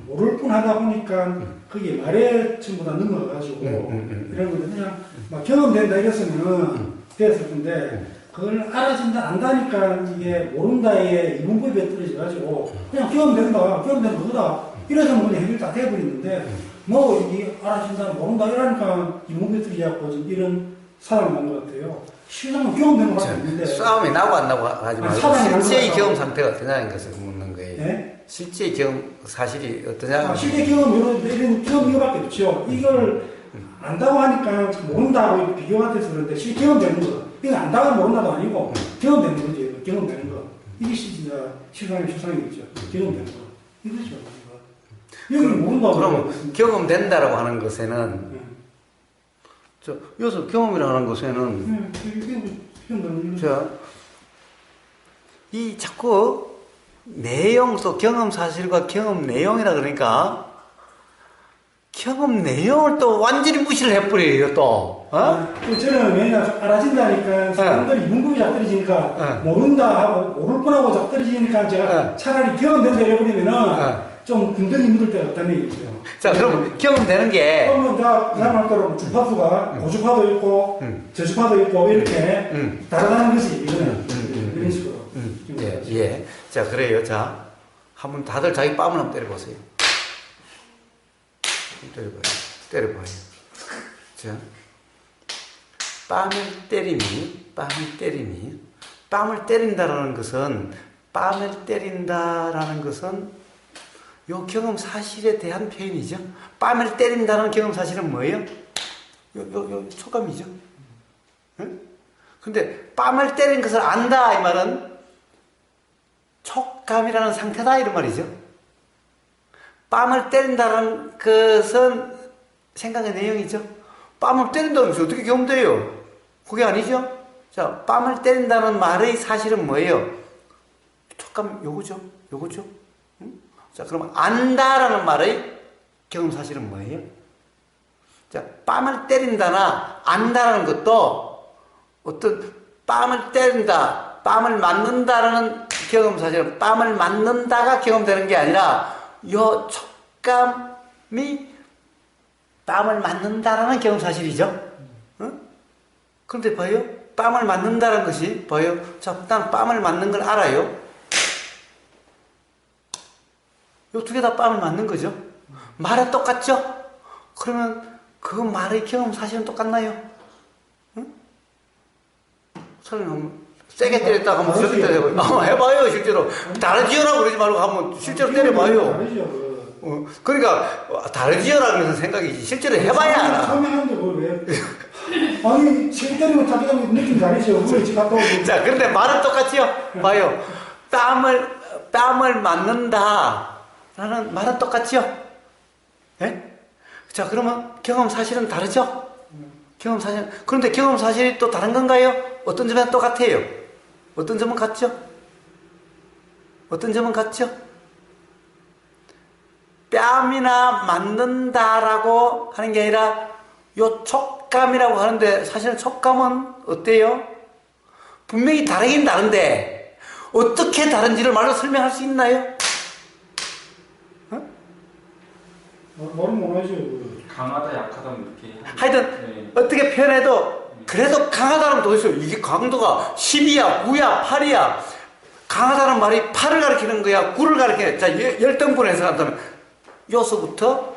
모를 뿐 하다 보니까 그게 말에 전부 다 넘어가가지고 이런 건데 그냥 막 경험된다 이랬으면은 됐을 텐데 그걸 알아진다 안다니까 이게 모른다에 이문법에 떨어져가지고 그냥 경험되는 거다 이래서 뭐 그냥 해결 다 돼버리는데 뭐 이게 알아진다 모른다 이러니까 이문법에 떨어져갖고 지금 이런 사람이 난 것 같아요. 실상은 경험되는 거 같은데 싸움이 나고 안 나고 하지 말고 실제의 경험 상태가 어떠냐는 것을 묻는 거예요. 네? 실제의 경험 사실이 어떠냐? 실제 경험 이런 경험 이거밖에 없죠. 이걸 안다고 하니까 모른다고 비교가 돼서 그런데 실제 경험되는 거. 이거 안다고 모른다도 아니고 경험되는 거지. 경험되는 거. 이게 진짜 실상의 실상이겠죠. 경험되는 거. 이거죠. 여기 모른다고. 그럼 경험된다라고 하는 것에는 여기서 경험이라고 하는 것에는 이 자꾸 내용 또 경험 사실과 경험 내용이라 그러니까 경험 내용을 또 완전히 무시를 해버려요 또. 저는 왜냐 알아진다니까 사람들이 문법이 잘 떨어지니까 모른다 하고 모를 뻔하고 잘 떨어지니까 제가 차라리 경험된다 해버리면은 좀 군더기 묻을 때가 없다는 얘기죠. 자, 그럼 경험되는 게. 그러면 그 사람 말대로 주파수가 고주파도 있고 저주파도 있고 이렇게 다르다는 것이 이거는 이런 식으로. 예. 자, 그래요. 자, 한번 다들 자기 뺨을 한번 때려보세요. 때려봐요. 자, 뺨을 때린다라는 것은 요 경험 사실에 대한 표현이죠. 뺨을 때린다는 경험 사실은 뭐예요? 요 촉감이죠. 응? 근데 뺨을 때린 것을 안다 이 말은 촉감이라는 상태다 이런 말이죠. 뺨을 때린다는 것은 생각의 내용이죠. 뺨을 때린다는 것이 어떻게 경험돼요? 그게 아니죠. 자, 뺨을 때린다는 말의 사실은 뭐예요? 촉감 요거죠. 자, 그러면 안다라는 말의 경험 사실은 뭐예요? 자, 뺨을 때린다나 안다라는 것도 어떤 뺨을 때린다, 뺨을 맞는다라는 경험 사실은 뺨을 맞는다가 경험되는 게 아니라 요 촉감이 뺨을 맞는다라는 경험 사실이죠. 그런데 봐요. 뺨을 맞는다는 것이 봐요. 자, 일단 뺨을 맞는 걸 알아요. 요 두 개 다 뺨을 맞는 거죠. 말은 똑같죠? 그러면 그 말의 경험 사실은 똑같나요? 응? 설명 세게 때렸다가 한번 세게 때려봐요. 한번 해봐요, 실제로. 다르지요라고 그러지 말고 한번 실제로 때려봐요. 그러니까 다르지요라고 해서 생각이지. 실제로 해봐야 알아. 처음에 하는데 뭘 왜? 아니, 세게 때리면 자기가 느낌 다르죠. 자, 그런데 말은 똑같지요? 봐요. 뺨을 맞는다. 라는 말은 똑같죠? 예? 자, 그러면 경험 사실은 다르죠? 경험 사실. 그런데 경험 사실이 또 다른 건가요? 어떤 점은 똑같아요. 어떤 점은 같죠? 뺨이나 맞는다라고 하는 게 아니라 요 촉감이라고 하는데 사실은 촉감은 어때요? 분명히 다르긴 다른데 어떻게 다른지를 말로 설명할 수 있나요? 말은 못하죠. 강하다, 약하다 이렇게. 하여튼 네. 어떻게 표현해도 그래도 강하다는 도대체 이게 강도가 10이야, 9야, 8이야. 강하다는 말이 8을 가리키는 거야, 9를 가리키는 거야. 자, 열등분해서 한다면 요서부터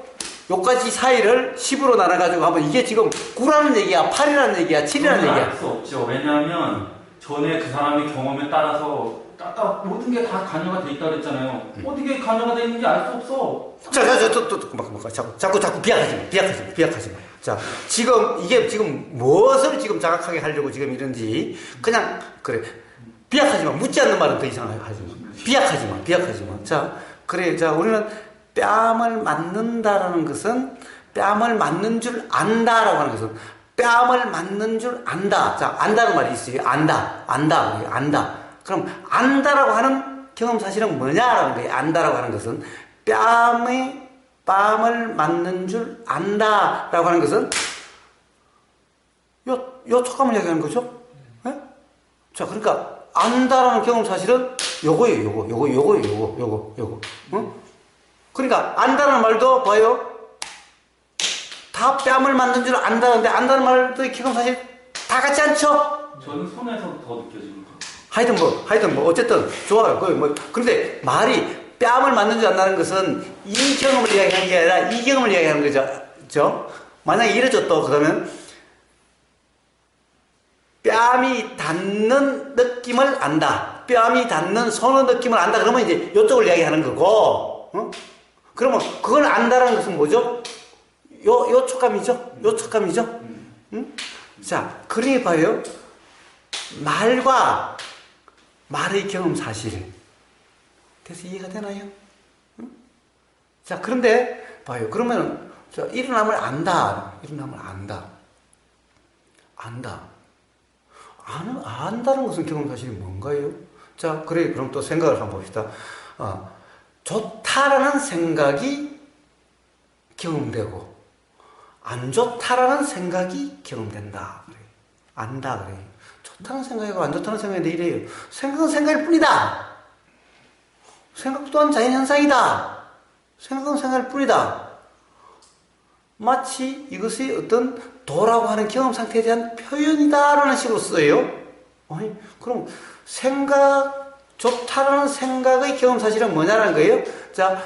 요까지 사이를 10으로 나눠가지고 하면 이게 지금 9라는 얘기야, 8이라는 얘기야, 7이라는 얘기야. 알 수 없죠. 왜냐하면 전에 그 사람의 경험에 따라서 아까 모든 게 다 관여가 돼 있다고 그랬잖아요. 어떻게 관여가 돼 있는지 알 수 없어. 자꾸 비약하지 마. 자, 지금, 이게 지금 무엇을 지금 자각하게 하려고 지금 이런지, 그냥, 그래. 비약하지 마. 묻지 않는 말은 더 이상 하지 마. 비약하지 마. 자, 그래. 자, 우리는 뺨을 맞는다라는 것은, 뺨을 맞는 줄 안다라고 하는 것은, 뺨을 맞는 줄 안다. 자, 안다는 말이 있어요. 안다. 그럼, 안다라고 하는 경험 사실은 뭐냐라는 거예요. 안다라고 하는 것은, 뺨을 맞는 줄 안다라고 하는 것은 요 촉감을 이야기하는 거죠. 네? 자, 그러니까 안다라는 경험 사실은 요거예요. 요거. 어? 그러니까 안다는 말도 봐요. 다 뺨을 맞는 줄 안다는데 안다는 말도 경험 사실 다 같지 않죠? 저는 손에서 더 느껴지는 거. 하여튼 뭐 어쨌든 좋아요. 그런데 말이 뺨을 맞는 줄 안다는 것은 이 경험을 이야기하는 게 아니라 이 경험을 이야기하는 거죠. 만약에 이래졌다 그러면 뺨이 닿는 느낌을 안다. 뺨이 닿는 손의 느낌을 안다. 그러면 이제 이쪽을 이야기하는 거고, 그러면 그걸 안다라는 것은 뭐죠? 요 촉감이죠. 응? 자, 그러니 봐요. 말과 말의 경험 사실. 그래서 이해가 되나요? 응? 자, 그런데 봐요. 그러면 일어남을 안다. 안다는 것은 경험 사실이 뭔가요? 자, 그래. 그럼 또 생각을 한번 봅시다. 좋다라는 생각이 경험되고 안 좋다라는 생각이 경험된다. 그래. 안다 그래. 좋다는 생각이고 안 좋다는 생각인데 이래요. 생각은 생각일 뿐이다. 생각 또한 자연현상이다. 생각은 생각일 뿐이다. 마치 이것이 어떤 도라고 하는 경험 상태에 대한 표현이다라는 식으로 써요. 아니, 그럼 좋다라는 생각의 경험 사실은 뭐냐는 거예요? 자,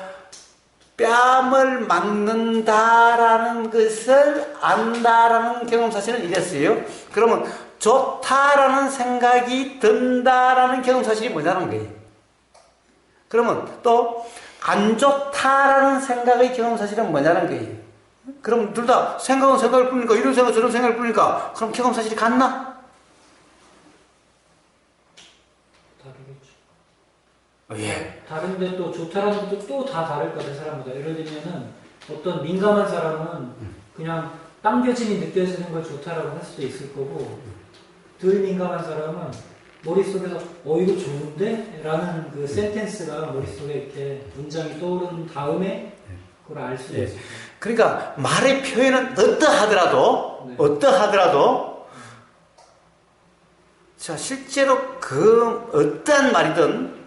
뺨을 맞는다라는 것을 안다라는 경험 사실은 이랬어요. 그러면 좋다라는 생각이 든다라는 경험 사실이 뭐냐는 거예요. 그러면 또 안 좋다라는 생각의 경험 사실은 뭐냐는 거예요. 그럼 둘 다 생각은 생각일 뿐이니까 이런 생각 저런 생각일 뿐이니까 그럼 경험 사실이 같나? 다르겠죠. 예. 다른데 또 좋다라는 것도 또 다 다를 거예요, 사람마다. 예를 들면은 어떤 민감한 사람은 그냥 당겨짐이 느껴지는 걸 좋다라고 할 수도 있을 거고, 덜 민감한 사람은 머릿속에서 이거 좋은데? 라는 그 센텐스가 머릿속에 이렇게 문장이 떠오른 다음에 그걸 알 수도 있어요. 그러니까 말의 표현은 어떠하더라도 자, 실제로 그 어떠한 말이든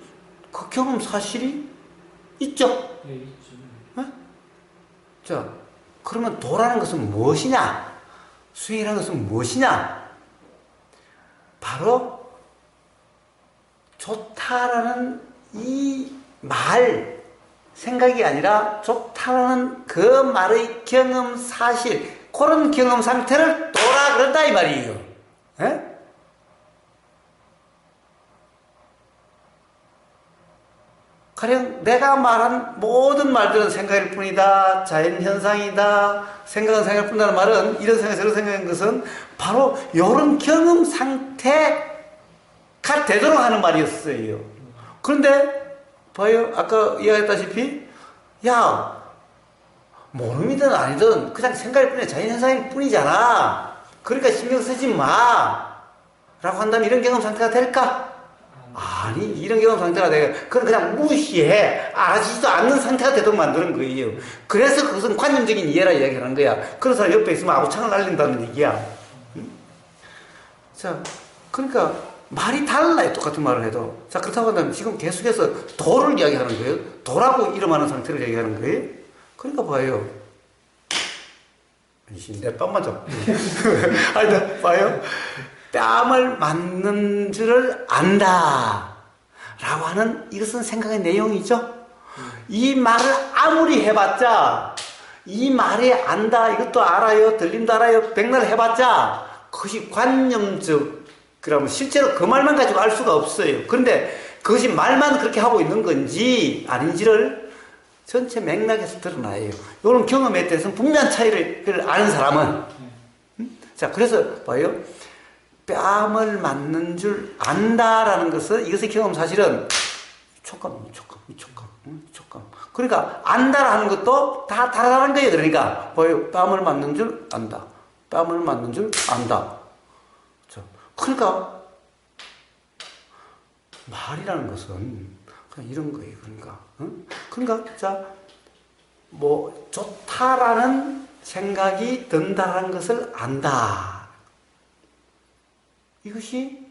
그 경험 사실이 있죠. 네, 있죠. 네? 자, 그러면 도라는 것은 무엇이냐? 수행이라는 것은 무엇이냐? 바로 좋다라는 이 말, 생각이 아니라 좋다라는 그 말의 경험 사실, 그런 경험 상태를 도라 그런다 이 말이에요. 에? 가령 내가 말한 모든 말들은 생각일 뿐이다, 자연현상이다, 생각은 생각일 뿐이다는 말은 이런 생각 저런 생각인 것은 바로 이런 경험 상태가 되도록 하는 말이었어요. 그런데 봐요, 아까 이야기했다시피 야, 모름이든 아니든 그냥 생각일 뿐이야, 자연현상일 뿐이잖아, 그러니까 신경 쓰지 마 라고 한다면 이런 경험 상태가 될까? 아니, 이런 경험 상태가 되게 그건 그냥 무시해, 알아지지도 않는 상태가 되도록 만드는 거예요. 그래서 그것은 관념적인 이해라 이야기하는 거야. 그런 사람 옆에 있으면 아구창을 날린다는 얘기야. 자, 그러니까 말이 달라요, 똑같은 말을 해도. 자, 그렇다고 한다면 지금 계속해서 도를 이야기하는 거예요. 도라고 이름하는 상태를 이야기하는 거예요. 그러니까 봐요, 내 뺨만 잡고. 하여튼, 봐요. 뺨을 맞는 줄을 안다. 라고 하는 이것은 생각의 내용이죠. 이 말을 아무리 해봤자, 이 말이 안다, 이것도 알아요, 들린다 알아요, 백날 해봤자, 그것이 관념적, 그러면 실제로 그 말만 가지고 알 수가 없어요. 그런데 그것이 말만 그렇게 하고 있는 건지 아닌지를 전체 맥락에서 드러나요. 이런 경험에 대해서는 분명한 차이를 아는 사람은. 자, 그래서 봐요. 뺨을 맞는 줄 안다라는 것은 이것의 경험 사실은 촉감. 그러니까 안다라는 것도 다 다르다는 거예요. 그러니까 봐요. 뺨을 맞는 줄 안다. 뺨을 맞는 줄 안다. 그러니까 말이라는 것은 그냥 이런 거예요. 그러니까 자, 뭐 좋다라는 생각이 든다라는 것을 안다. 이것이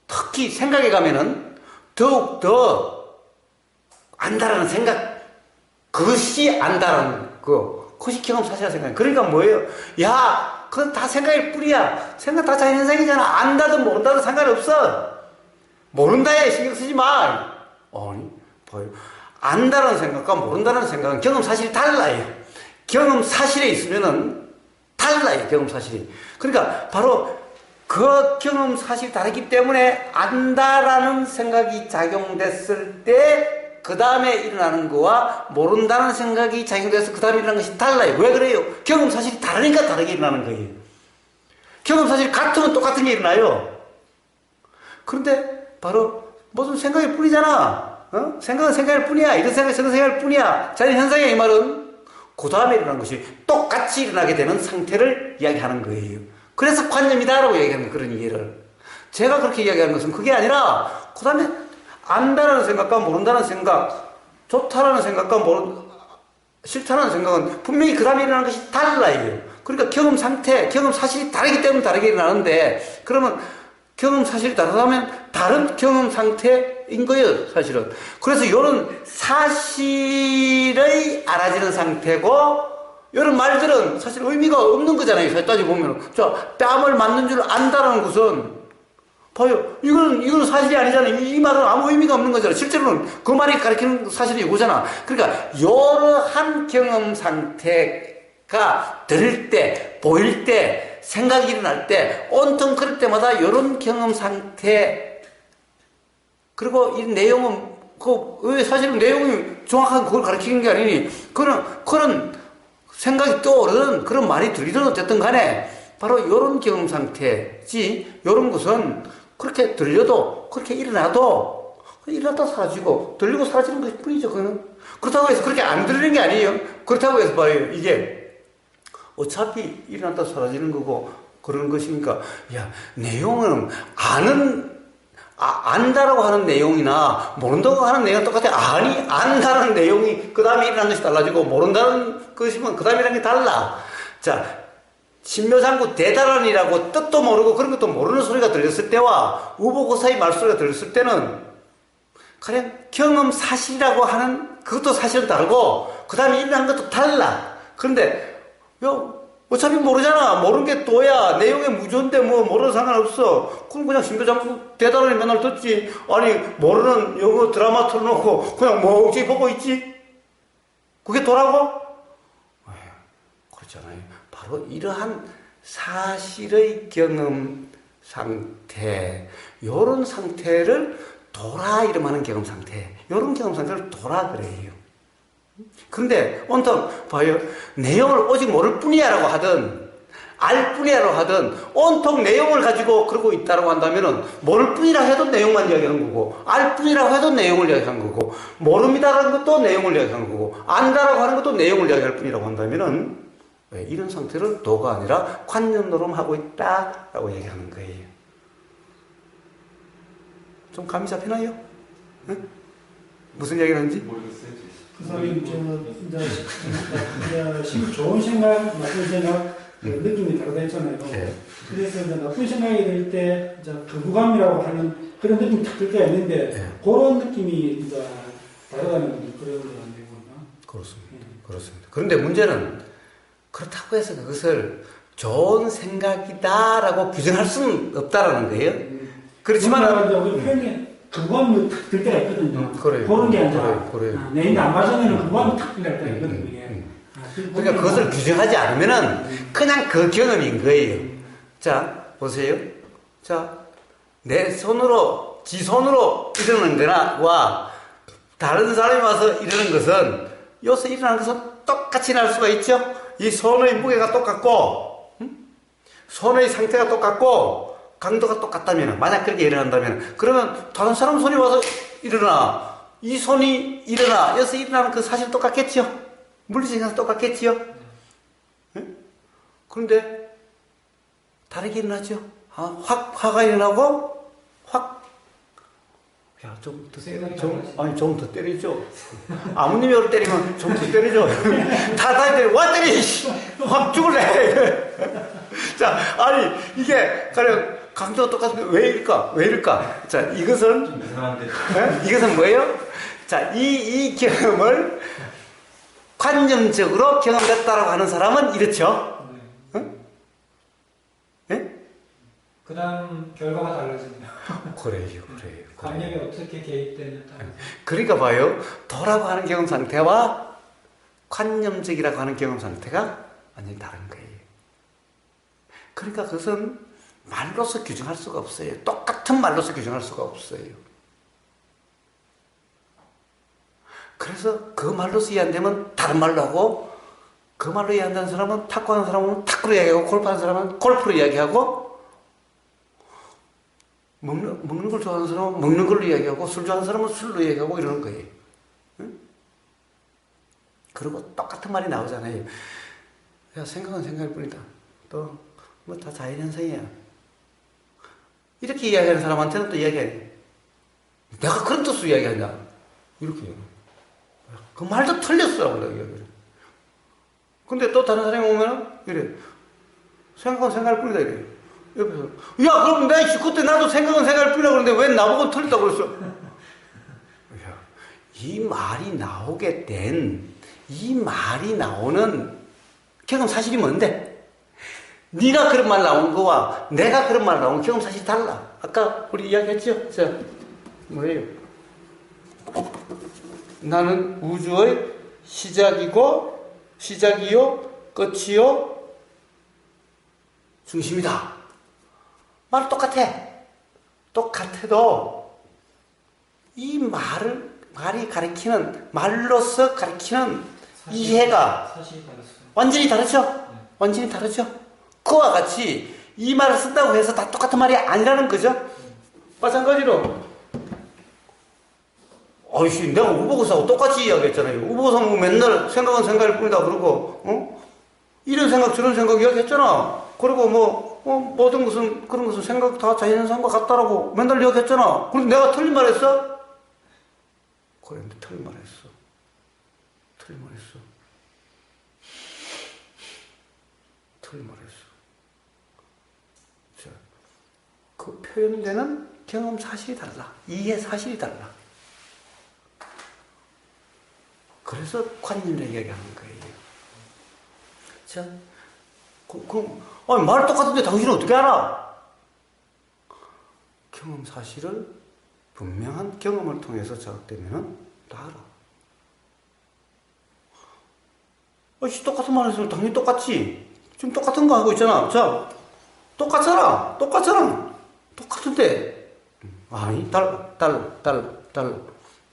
특히 생각에 가면은 더욱 더 안다라는 생각, 그것이 안다라는 그것이 경험 사실이라 생각해요. 그러니까 뭐예요? 야, 그건 다 생각일 뿐이야. 생각 다 자연현상이잖아. 안다든 모른다든 상관없어. 모른다에 신경 쓰지 마. 아니, 봐요. 안다라는 생각과 모른다는 생각은 경험 사실이 달라요. 경험 사실에 있으면은 달라요. 경험 사실이. 그러니까 바로 그 경험 사실이 다르기 때문에 안다라는 생각이 작용됐을 때 그 다음에 일어나는 거와 모른다는 생각이 작용돼서 그 다음에 일어나는 것이 달라요. 왜 그래요? 경험 사실이 다르니까 다르게 일어나는 거예요. 경험 사실이 같으면 똑같은 게 일어나요. 그런데 바로 무슨 생각일 뿐이잖아. 생각은 생각일 뿐이야. 이런 생각이 저런 생각일 뿐이야. 자연 현상이야. 이 말은 그 다음에 일어나는 것이 똑같이 일어나게 되는 상태를 이야기하는 거예요. 그래서 관념이다라고 얘기하는 그런 이해를. 제가 그렇게 이야기하는 것은 그게 아니라 그 다음에 안다라는 생각과 모른다는 생각, 좋다라는 생각과 싫다라는 생각은 분명히 그 다음에 일어나는 것이 달라요. 그러니까 경험 상태, 경험 사실이 다르기 때문에 다르게 일어나는데, 그러면 경험 사실이 다르다면 다른 경험 상태인 거예요, 사실은. 그래서 이런 사실의 알아지는 상태고, 이런 말들은 사실 의미가 없는 거잖아요. 사실 따져보면. 뺨을 맞는 줄 안다라는 것은, 봐요. 이건 사실이 아니잖아요. 이 말은 아무 의미가 없는 거잖아요. 실제로는 그 말이 가리키는 사실이 이거잖아. 그러니까, 여러한 경험 상태가 들을 때, 보일 때, 생각이 일어날 때, 온통 그럴 때마다 이런 경험 상태, 그리고 이 내용은, 사실은 내용이 정확하게 그걸 가리키는 게 아니니, 그런 생각이 떠오르든, 그런 말이 들리든 어쨌든 간에, 바로 이런 경험 상태지, 이런 것은 그렇게 들려도, 그렇게 일어나도, 일어났다 사라지고, 들리고 사라지는 것 뿐이죠, 그거는. 그렇다고 해서 그렇게 안 들리는 게 아니에요. 그렇다고 해서 봐요, 이게. 어차피 일어났다 사라지는 거고, 그런 것이니까, 야, 내용은 안다라고 하는 내용이나, 모른다고 하는 내용은 똑같아. 아니, 안다는 내용이 그 다음에 일어나는 것이 달라지고, 모른다는 것이면 그 다음에 일어나는 게 달라. 자, 신묘상구 대단원이라고 뜻도 모르고 그런 것도 모르는 소리가 들렸을 때와 우보고사의 말소리가 들렸을 때는 그냥 경험 사실이라고 하는 그것도 사실은 다르고 그 다음에 일어난 것도 달라. 그런데 어차피 모르잖아. 모르는 게 또야. 내용에 무조인데 모르는 상관없어. 그럼 그냥 신묘상구 대단원이 맨날 듣지. 아니 모르는 영어 드라마 틀어놓고 그냥 멍청이 보고 있지. 그게 도라고? 그렇지 않아요. 바로 이러한 사실의 경험 상태, 이런 상태를 도라 이름하는 경험 상태, 이런 경험 상태를 도라 그래요. 그런데 온통 봐요. 내용을 오직 모를 뿐이야라고 하든 알 뿐이야라고 하든 온통 내용을 가지고 그러고 있다라고 한다면은 모를 뿐이라 해도 내용만 이야기하는 거고 알 뿐이라고 해도 내용을 이야기하는 거고 모릅니다라는 것도 내용을 이야기하는 거고 안다라고 하는 것도 내용을 이야기할 뿐이라고 한다면은 이런 상태를 도가 아니라 관념노름하고 있다라고 얘기하는 거예요. 좀 감이 잡히나요? 응? 무슨 얘기를 하는지? 모르겠어요. 선생님, 이제 좋은 생각, 나쁜 생각, 느낌이 다르다 했잖아요. 네. 그래서 이제 나쁜 생각이 들 때, 이제 거부감이라고 하는 그런 느낌이 딱 들 때가 있는데, 네. 그런 느낌이 이제 다르다는 그런 거 아니에요? 그렇습니다. 그렇습니다. 그런데 문제는 그렇다고 해서 그것을 좋은 생각이다라고 규정할 수는 없다라는 거예요. 그렇지만 우리 표현에 근거함이 탁들 때가 있거든요. 그래요. 그런 게 아니라 그래요. 내 인데 안 맞으면 근거함이 탁들 때가 있거든요. 이게. 그러니까 그것을 규정하지 않으면은 그냥 그 경험인 거예요. 자, 보세요. 자, 내 손으로, 지 손으로 이러는 거나, 다른 사람이 와서 이러는 것은, 여기서 일어나는 것은 똑같이 날 수가 있죠? 이 손의 무게가 똑같고, 손의 상태가 똑같고, 강도가 똑같다면, 만약 그렇게 일어난다면, 그러면 다른 사람 손이 와서 일어나, 이 손이 일어나, 여기서 일어나는 그 사실 똑같겠죠? 물리적인 똑같겠지요? 그런데, 다르게 일어나죠? 화가 일어나고, 야, 좀 더 때리죠. 아무님이 올 때리면 좀 더 때리죠. 다 때려. 와, 때리! 확 죽을래! 자, 아니, 이게, 가령, 강도가 똑같은데 왜 이럴까? 자, 이것은, 좀 이상한데. 이것은 뭐예요? 자, 이 경험을 관념적으로 경험했다라고 하는 사람은 이렇죠. 네? 그 다음 결과가 달라집니다. 그래요. 관념이 어떻게 개입되느냐에 따라서. 그러니까 봐요. 도라고 하는 경험 상태와 관념적이라고 하는 경험 상태가 완전히 다른 거예요. 그러니까 그것은 말로서 규정할 수가 없어요. 똑같은 말로서 규정할 수가 없어요. 그래서 그 말로서 이해 안 되면 다른 말로 하고, 그 말로 이해 안 되는 사람은 탁구하는 사람은 탁구로 이야기하고, 골프하는 사람은 골프로 이야기하고, 먹는 걸 좋아하는 사람은 먹는 걸로 이야기하고, 술 좋아하는 사람은 술로 이야기하고 이러는 거예요. 응? 그리고 똑같은 말이 나오잖아요. 야, 생각은 생각일 뿐이다. 또, 뭐 다 자연현상이야. 이렇게 이야기하는 사람한테는 또 이야기해. 내가 그런 뜻으로 이야기하냐? 이렇게. 그 말도 틀렸어. 근데 또 다른 사람이 오면 이래. 생각은 생각일 뿐이다. 이래. 옆에서, 야, 그럼 그때 나도 생각은 생각일 뿐이다. 그러는데 왜 나보고 틀렸다고 그랬어? 야, 이 말이 나오게 된, 이 말이 나오는 경험 사실이 뭔데? 네가 그런 말 나온 거와 내가 그런 말 나온 경험 사실이 달라. 아까 우리 이야기했죠? 자, 뭐예요? 나는 우주의 시작이요, 끝이요, 중심이다. 말 똑같아. 똑같아도 이 말이 가리키는, 말로서 가리키는 이해가 완전히 다르죠? 완전히 다르죠? 그와 같이 이 말을 쓴다고 해서 다 똑같은 말이 아니라는 거죠? 마찬가지로 아이씨, 내가 우보고사하고 똑같이 이야기했잖아요. 우보고사는 맨날 생각은 생각일 뿐이다 그러고, 이런 생각 저런 생각 이야기했잖아. 그리고 모든 것은, 그런 것은 생각 다 자연현상과 같다라고 맨날 이야기했잖아. 그럼 내가 틀린 말 했어? 그래, 틀린 말 했어. 틀린 말 했어. 자, 그 표현되는 경험 사실이 달라. 이해 사실이 달라. 그래서 관념이라고 이야기하는 거예요. 자, 말 똑같은데 당신은 어떻게 알아? 경험 사실을 분명한 경험을 통해서 자극되면 다 알아. 똑같은 말 했으면 당연히 똑같지. 지금 똑같은 거 하고 있잖아. 자, 똑같잖아. 똑같은데. 아니, 달라.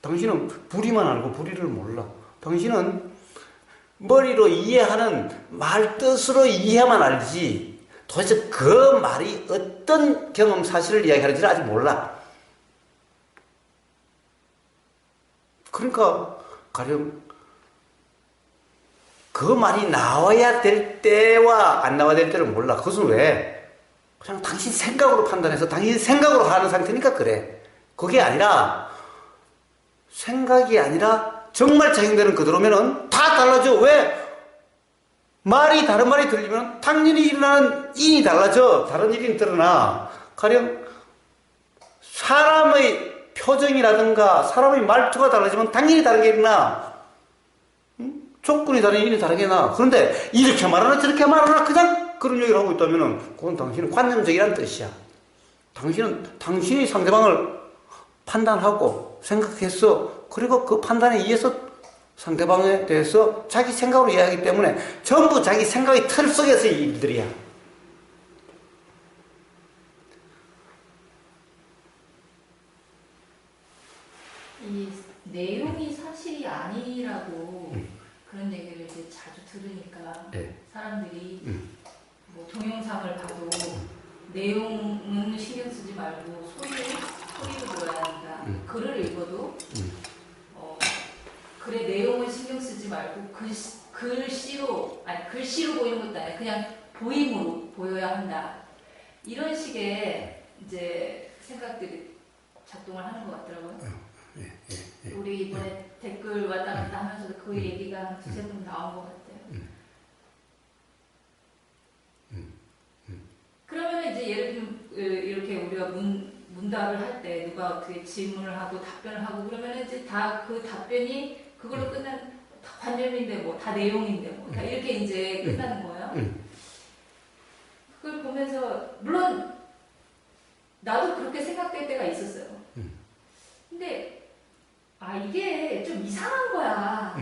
당신은 불이만 알고 불이를 몰라. 당신은 머리로 이해하는 말 뜻으로 이해만 알지 도대체 그 말이 어떤 경험 사실을 이야기하는지를 아직 몰라. 그러니까 가령 그 말이 나와야 될 때와 안 나와야 될 때를 몰라. 그것은 왜? 그냥 당신 생각으로 판단해서 당신 생각으로 하는 상태니까 그래. 그게 아니라 생각이 아니라 정말 작용되는 그대로면은 다 달라져. 왜? 다른 말이 들리면 당연히 일어나는 인이 달라져. 다른 일이 드러나. 가령 사람의 표정이라든가 사람의 말투가 달라지면 당연히 다른 게 일어나. 조건이 다른 인이 다르게 나. 그런데 이렇게 말하나 저렇게 말하나 그냥 그런 얘기를 하고 있다면은 그건 당신은 관념적이라는 뜻이야. 당신이 상대방을 판단하고 생각해서 그리고 그 판단에 의해서 상대방에 대해서 자기 생각으로 이해하기 때문에 전부 자기 생각의 틀 속에서의 일들이야. 이 내용이 사실이 아니라고 그런 얘기를 이제 자주 들으니까 네. 사람들이 뭐 동영상을 봐도 내용은 신경 쓰지 말고 소리로 들어야 한다. 글을 읽어도 글의 내용을 신경 쓰지 말고 글씨로 보이는 것도 아니라 그냥 보임으로 보여야 한다. 이런 식의 이제 생각들이 작동을 하는 것 같더라고요. 우리 이번에 댓글 왔다 갔다 하면서도 그 얘기가 한 두세 번 나온 것 같아요. 그러면 이제 예를 들면 이렇게 우리가 문답을 할 때 누가 어떻게 질문을 하고 답변을 하고 그러면 이제 다 그 답변이 그걸로 끝난 다 관념인데 뭐 다 내용인데 뭐 다 이렇게 이제 끝나는 거예요. 그걸 보면서 물론 나도 그렇게 생각될 때가 있었어요. 근데 이게 좀 이상한 거야.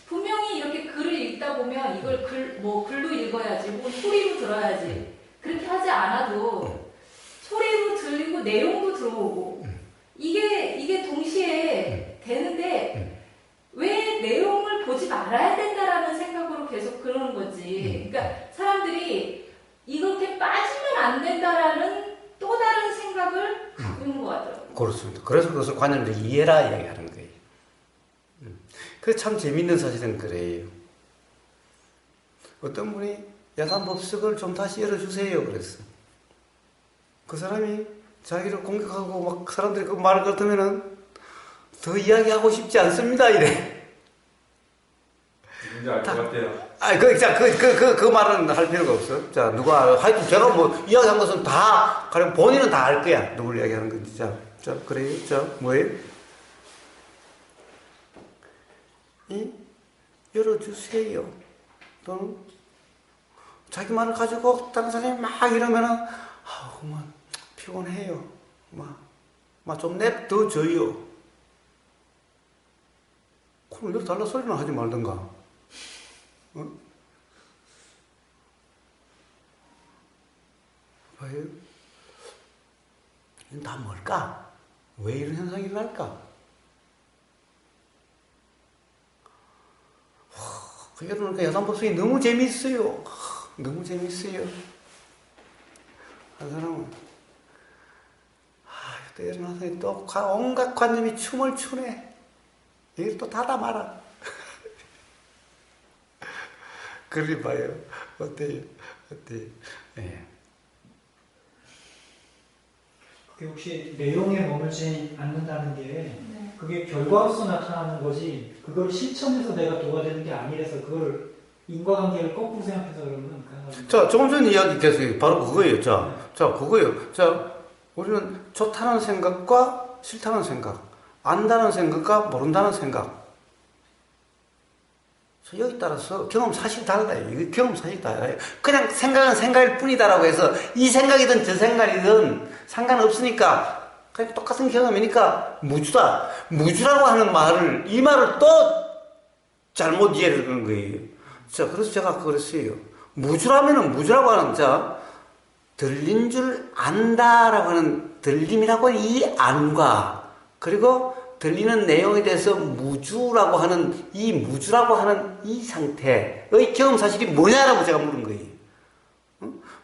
분명히 이렇게 글을 읽다 보면 이걸 글로 읽어야지, 혹은 소리로 들어야지. 그렇게 하지 않아도 소리로 들리고 내용도 들어오고 이게 동시에 되는데 왜 내용을 보지 말아야 된다라는 생각으로 계속 그러는 거지. 그러니까 사람들이 이렇게 빠지면 안 된다라는 또 다른 생각을 갖고 있는 것 같더라고요. 그렇습니다. 그래서 그것을 관념적 이해라 이야기하는 거예요. 그게 참 재밌는 사실은 그래요. 어떤 분이 야산법석을 좀 다시 열어주세요 그랬어. 그 사람이 자기를 공격하고 막 사람들이 그 말을 그렇다면은 더 이야기하고 싶지 않습니다 이래. 뭔지 알 것 같아요. 그 말은 할 필요가 없어. 자, 하여튼 제가 뭐 이야기한 것은 다, 가령 본인은 다 알 거야. 누구를 이야기하는 건지. 자, 그래요. 자, 뭐예요? 열어주세요. 또는 자기 말을 가지고 다른 사람이 막 이러면은, 막 피곤해요. 좀 냅둬줘요. 그럼 열어달라 소리는 하지 말든가. 봐요. 이건 다 뭘까? 왜 이런 현상이 일어날까? 그러니까 야산법석이 너무 재밌어요. 너무 재밌어요. 한 사람은 또 일어나서 또 온갖 관념이 춤을 추네. 이걸 또 닫아 말아. 그리 봐요. 어때요? 예. 그게 혹시 내용에 머물지 않는다는 게 그게 결과로서 나타나는 거지 그걸 실천해서 내가 도가 되는 게 아니라서 그걸 인과관계를 거꾸로 생각해서 그러면 자, 조금 전 이야기 계속 바로 그거예요. 자, 그거예요. 자, 우리는 좋다는 생각과 싫다는 생각, 안다는 생각과 모른다는 생각. 여기 따라서 경험 사실이 달라요. 이거 경험 사실이 달라요. 그냥 생각은 생각일 뿐이다라고 해서 이 생각이든 저 생각이든 상관없으니까 그냥 똑같은 경험이니까 무주다. 무주라고 하는 이 말을 또 잘못 이해를 하는 거예요. 자, 그래서 제가 그랬어요. 무주라면은 무주라고 하는 들린 줄 안다라고 하는 들림이라고 하는 이 안과 그리고 들리는 내용에 대해서 무주라고 하는 이 상태의 경험 사실이 뭐냐라고 제가 물은 거예요.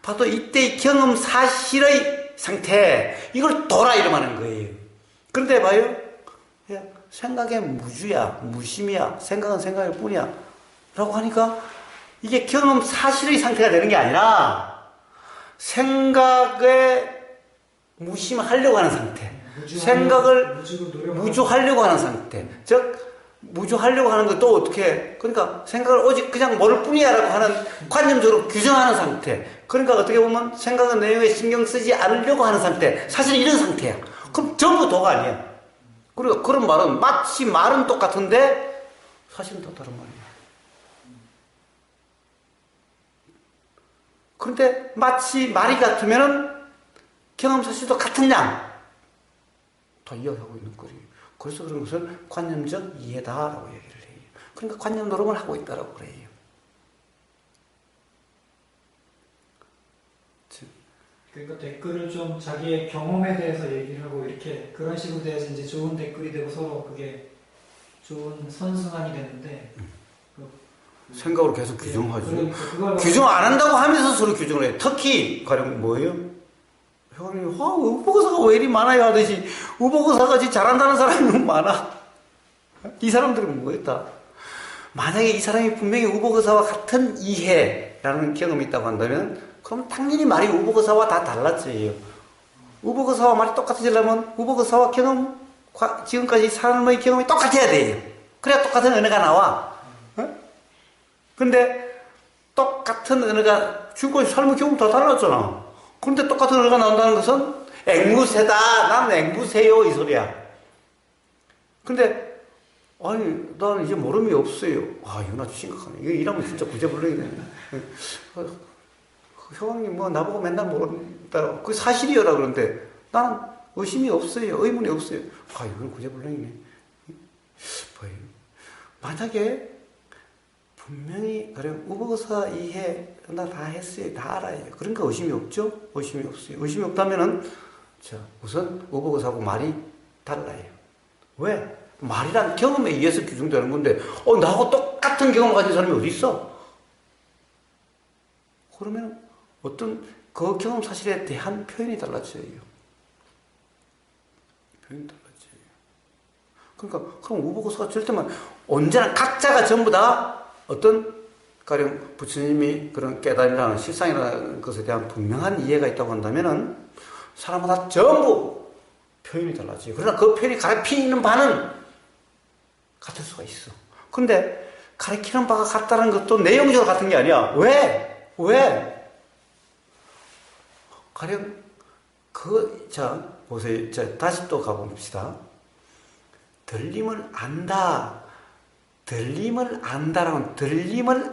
봐도 이때의 경험 사실의 상태, 이걸 도라 이름하는 거예요. 그런데 봐요. 생각의 무주야, 무심이야, 생각은 생각일 뿐이야. 라고 하니까 이게 경험 사실의 상태가 되는 게 아니라 생각에 무심하려고 하는 상태. 생각을 무주하려고 하는 상태. 즉, 무주하려고 하는 것도 어떻게, 그러니까 생각을 오직 그냥 모를 뿐이야 라고 하는 관념적으로 규정하는 상태. 그러니까 어떻게 보면 생각의 내용에 신경 쓰지 않으려고 하는 상태. 사실 이런 상태야. 그럼 전부 도가 아니야. 그리고 그런 말은 마치 말은 똑같은데 사실은 또 다른 말이에요. 그런데 마치 말이 같으면은 경험 사실도 같은 양 다 이야기하고 있는 거예요. 그래서 그런 것을 관념적 이해다라고 얘기를 해요. 그러니까 관념 노름을 하고 있다라고 그래요. 그러니까 댓글을 좀 자기의 경험에 대해서 얘기를 하고 이렇게 그런 식으로 돼야지 이제 좋은 댓글이 되고 서로 그게 좋은 선순환이 되는데 생각으로 계속 규정하죠. 그러니까 규정 안 한다고 하면서 서로 규정을 해요. 특히 가령 뭐예요? 형님, 우보거사가 왜 이리 많아요 하듯이 우보거사같이 잘한다는 사람이 너무 많아. 이 사람들은 뭐였다? 만약에 이 사람이 분명히 우보거사와 같은 이해라는 경험이 있다고 한다면 그럼 당연히 말이 우보거사와 다 달라져요. 우보거사와 말이 똑같아지려면 우보거사와 경험, 지금까지 삶의 경험이 똑같아야 돼요. 그래야 똑같은 언어가 나와. 근데 똑같은 언어가 지금까지 삶의 경험 다 달랐잖아. 그런데 똑같은 언어가 나온다는 것은 앵무새다. 난 앵무새요. 이 소리야. 근데 아니 난 이제 모름이 없어요. 아 이거 나 심각하네. 이거 이러면 진짜 구제불능이네. 효왕님 뭐 나보고 맨날 모른다. 그게 사실이여라 그러는데 나는 의심이 없어요. 의문이 없어요. 아 이건 구제불능이네. 만약에 분명히 그래 우보거사 이해 나 다 했어요. 다 알아요. 그러니까 의심이 없죠? 의심이 없어요. 의심이 없다면은 자 우선 우보거사하고 말이 달라요. 왜? 말이란 경험에 의해서 규정되는 건데 나하고 똑같은 경험을 가진 사람이 어디 있어? 그러면 어떤 그 경험 사실에 대한 표현이 달라져요. 표현이 달라져요. 그러니까 그럼 우보거사가 절대만 언제나 각자가 전부 다 어떤 가령 부처님이 그런 깨달이라는 실상이라는 것에 대한 분명한 이해가 있다고 한다면은 사람마다 전부 표현이 달라져요. 그러나 그 표현이 가리키는 바는 같을 수가 있어. 그런데 가리키는 바가 같다는 것도 내용적으로 같은 게 아니야. 왜? 가령 자 보세요. 자 다시 또 가봅시다. 들림을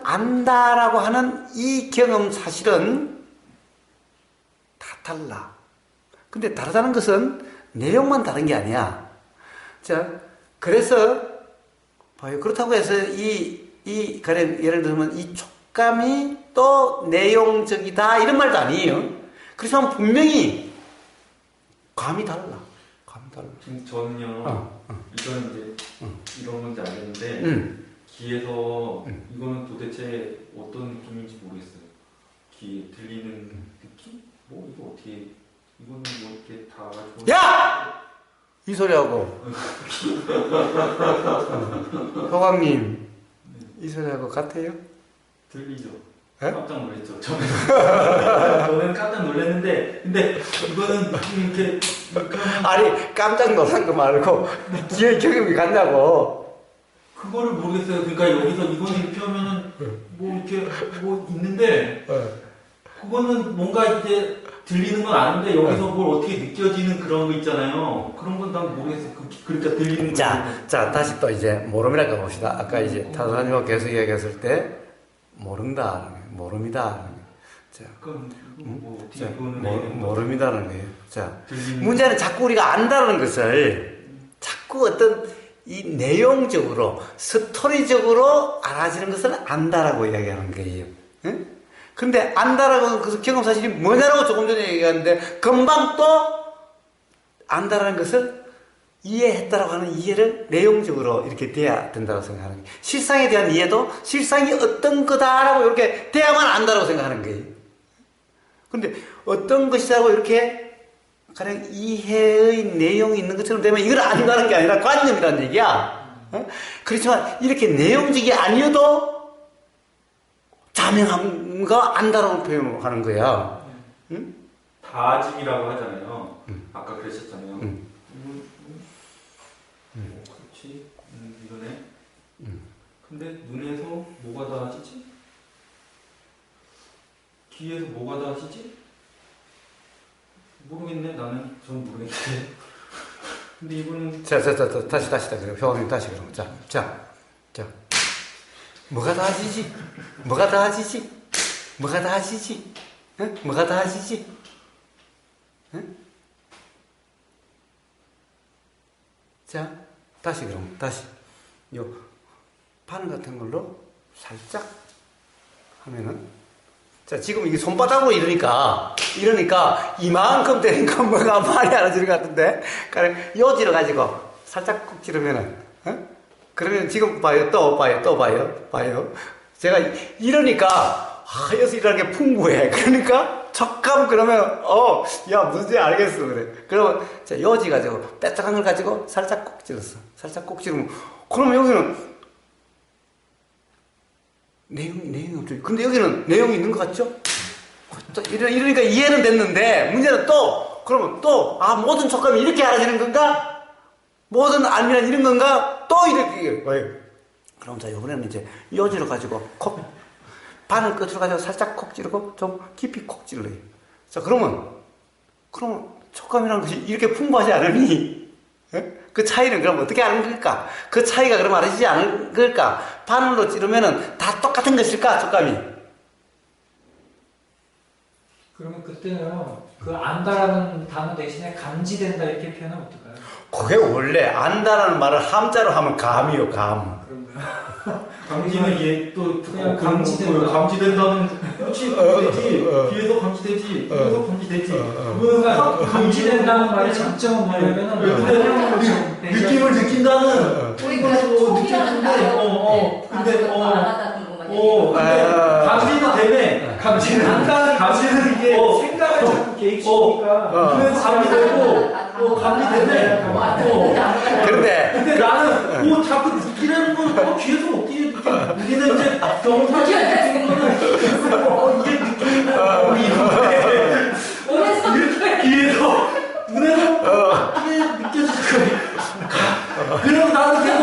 안다라고 하는 이 경험 사실은 다 달라. 근데 다르다는 것은 내용만 다른 게 아니야. 자, 그래서 봐요. 그렇다고 해서 가령 예를 들면 이 촉감이 또 내용적이다 이런 말도 아니에요. 그렇지만 분명히 감이 달라. 지금 저는요, 이거는 이제 이런 건지 알겠는데, 귀에서 이거는 도대체 어떤 느낌인지 모르겠어요. 귀에 들리는 느낌? 이거 어떻게, 이거는 이렇게 다 가지고. 야! 이 소리하고. 효광님, 이 소리하고 같아요? 들리죠? 에? 깜짝 놀랐죠. 저는 깜짝 놀랐는데, 근데 이거는 이렇게 아니 깜짝 놀란 거 말고 귀의 경험이 같냐고. 그거를 모르겠어요. 그러니까 여기서 이거는 이렇게 하면은 이렇게 있는데 그거는 뭔가 이제 들리는 건 아는데 여기서 뭘 어떻게 느껴지는 그런 거 있잖아요. 그런 건 난 모르겠어요. 그러니까 들리는 거. 자 다시 또 이제 모름이라고 봅시다. 아까 이제 타사님하고 계속 이야기했을 때 모름이다. 자, 모름이다는 거예요. 자, 문제는 자꾸 우리가 안다는 것을 자꾸 어떤 이 내용적으로 스토리적으로 알아지는 것을 안다라고 이야기하는 거예요. 응? 근데 안다라고 하는 그 경험 사실이 뭐냐라고 조금 전에 얘기했는데 금방 또 안다라는 것을 이해했다라고 하는 이해를 내용적으로 이렇게 돼야 된다고 생각하는 거예요. 실상에 대한 이해도 실상이 어떤 거다라고 이렇게 돼야만 안다라고 생각하는 거예요. 근데 어떤 것이라고 이렇게 가령 이해의 내용이 있는 것처럼 되면 이걸 안다는 게 아니라 관념이라는 얘기야. 그렇지만 이렇게 내용적이 아니어도 자명함과 안다라고 표현을 하는 거야. 응? 다짐이라고 하잖아요. 아까 그러셨잖아요. 그렇지. 이거네. 근데 눈에서 뭐가 닿아지지? 귀에서 뭐가 닿아지지? 모르겠네. 전 모르겠는데. 근데 이거는 다시. 효왕님 다시 그럼. 자. 뭐가 다지지? 뭐가 다지지? 뭐가 다지지? 응? 뭐가 다지지? 응? 자, 다시 그럼 다시 요 바늘 같은 걸로 살짝 하면은 자 지금 이게 손바닥으로 이러니까 이만큼 되는 건 뭐가 많이 알아지는 것 같은데 그러니까 요지를 가지고 살짝 꾹 찌르면은 그러면 지금 봐요 또 봐요 제가 이러니까 여기서 일하는 게 풍부해 그러니까 촉감 그러면 야 무슨 알겠어 그래 그러면 자 요지 가지고 빼딱한 걸 가지고 살짝 꾹 찔렀어 살짝 꾹 찌르면 그러면 여기는 내용이 없죠. 근데 여기는 내용이 있는 것 같죠? 이러니까 이해는 됐는데, 문제는 그러면 모든 촉감이 이렇게 알아지는 건가? 모든 알미란 이런 건가? 또 이렇게, 그럼 자, 이번에는 이제 요지로 가지고 바늘 끝으로 가지고 살짝 콕 찌르고 좀 깊이 콕 찔러요. 자, 그러면 촉감이라는 것이 이렇게 풍부하지 않으니, 그 차이는 그럼 어떻게 아는 걸까? 그 차이가 그럼 알아지지 않은 걸까? 바늘로 찌르면은 다 똑같은 것일까? 촉감이. 그러면 그때는 그 안다라는 단어 대신에 감지된다 이렇게 표현하면 어떨까요? 그게 원래 안다라는 말을 함자로 하면 감이요, 감. 그런가요? 감지는 얘 또 그냥 감지된다. 감지된다는 그렇지 되지 뒤에서 감지되지 뒤에서 감지되지 그러니까 감지된다는 말의 장점은 뭐냐면은 느낌을 느낀다는 우리가 촉이라는 단어 근데 알아다는 것만 감지는 되네 감지는 이게 생각을 자꾸 개입시키니까 그래서 감지되고 감지되네 그런데 나는 자꾸 느끼는 건 뒤에서 어떻게 느끼 우리는 이제 경험하지 않는 거는 이게 느낌이고 뒤에서 눈에서 이게 느껴지는 거야 그래서 나는 계속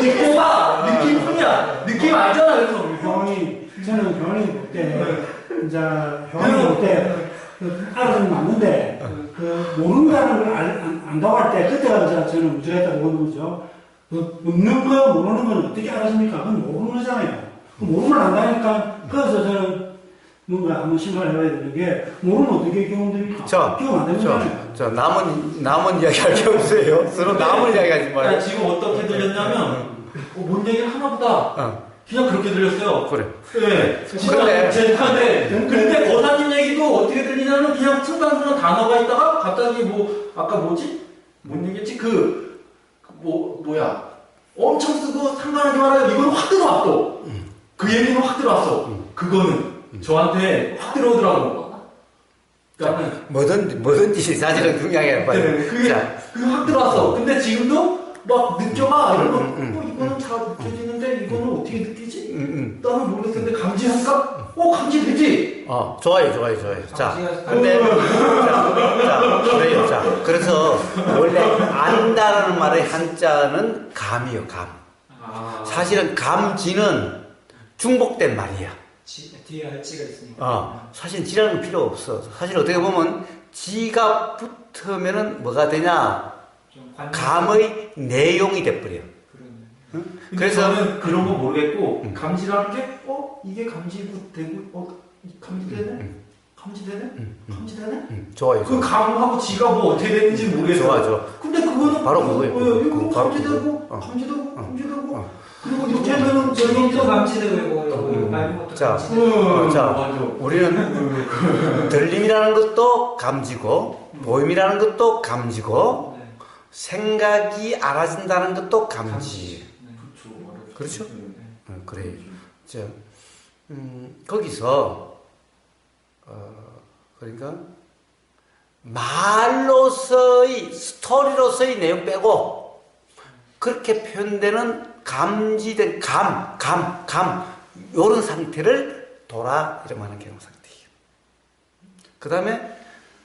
느껴봐 느낌뿐이야 느낌 알잖아 그래서 저는 교환이 볼때 이제 교환이 볼때 알아서는 맞는데 모른다는 걸 안다고 할 때 그때가 저는 무지했다고 보는 거죠. 없는 거 모르는 건 어떻게 알아집니까? 그건 모르는 거잖아요. 모르면 안다니까 그래서 저는 뭔가 한번 심사를 해봐야 되는 게 모르면 어떻게 경험됩니까? 경험 안 되는 거잖아요. 저 남은 이야기 할 게 없어요. 서로 남은 이야기 하지 마요. 지금 어떻게 들렸냐면 뭔 얘기를 하나보다 그냥 그렇게 들렸어요. 그래. 네. 근데 거사님 얘기도 어떻게 들리냐면 그냥 순간순간 단어가 있다가 갑자기 아까 뭐지? 뭔 얘기했지? 뭐야. 엄청 쓰고 상관하지 말아요. 이건 확 들어왔어. 그 얘기는 확 들어왔어. 그거는 저한테 확 들어오더라고. 그러니까 뭐든지 사실은 중요하게 봐요. 네, 그게 확 들어왔어. 근데 지금도 막 느껴봐 이러면 이거는 잘 느껴지는데 이거는 어떻게 느끼지? 나는 모르겠을 텐데 감지하니까 감지되지? 좋아요. 자, 근데 그래요. 자, 그래서 원래 안다라는 말의 한자는 감이요, 감. 사실은 감지는 중복된 말이야. 뒤에 할지가 있으니까. 사실 지라는 필요 없어. 사실 어떻게 보면 지가 붙으면은 뭐가 되냐? 감의 내용이 돼버려. 그래서 저는 그런 거 모르겠고 감지라는 게 이게 감지되고 감지되네? 좋아요. 그 감하고 지가 어떻게 되는지 모르겠어. 좋아. 근데 그거는 바로 그거예요. 이거 감지되고 그리고 이렇게 하면은 저기도 감지되고 이거 밟은 것도 자, 우리는 들림이라는 것도 감지고 보임이라는 것도 감지고 생각이 알아진다는 것도 감지. 그렇죠? 그래요. 자, 거기서 그러니까 말로서의 스토리로서의 내용 빼고 그렇게 표현되는 감지된 요런 상태를 도라 이런 말하는 경험 상태예요. 그 다음에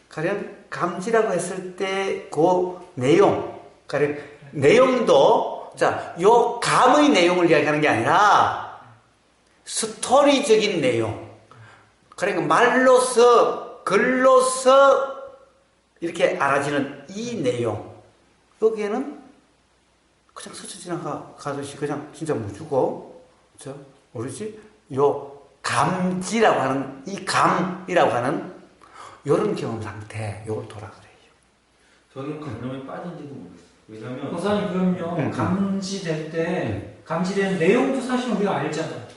가령 감지라고 했을 때 그 내용, 가령 내용도 요 감의 내용을 이야기하는 게 아니라 스토리적인 내용, 그러니까 말로서 글로서 이렇게 알아지는 이 내용, 여기에는 그냥 스쳐 지나가듯이 그냥 진짜 무주고, 그렇죠? 모르지? 요 감지라고 하는, 이 감이라고 하는 요런 경험 상태, 요걸 돌아 그래요. 저는 감정에 빠진지도 모르겠어요. 왜냐면 목사님 그럼요. 감지될 때 감지되는 내용도 사실 우리가 알잖아요.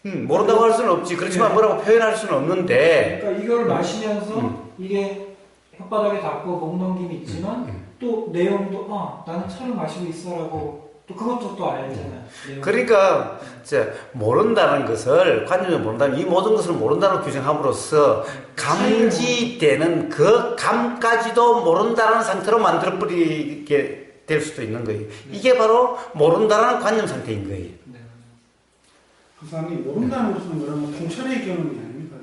모른다고 할 수는 없지. 그렇지만 뭐라고 표현할 수는 없는데. 그러니까 이걸 마시면서 이게 혓바닥에 닿고 목 넘김이 있지만 또 내용도 나는 차를 마시고 있어라고 또 그것도 또 알잖아요. 그러니까 모른다는 것을 관념을 모른다면 이 모든 것을 모른다고 규정함으로써 감지되는 그 감까지도 모른다는 상태로 만들어버리게 될 수도 있는 거예요. 이게 바로 모른다는 관념 상태인 거예요. 목사님, 모른다는 것은 뭐냐면 통찰의 경험이 아닙니까?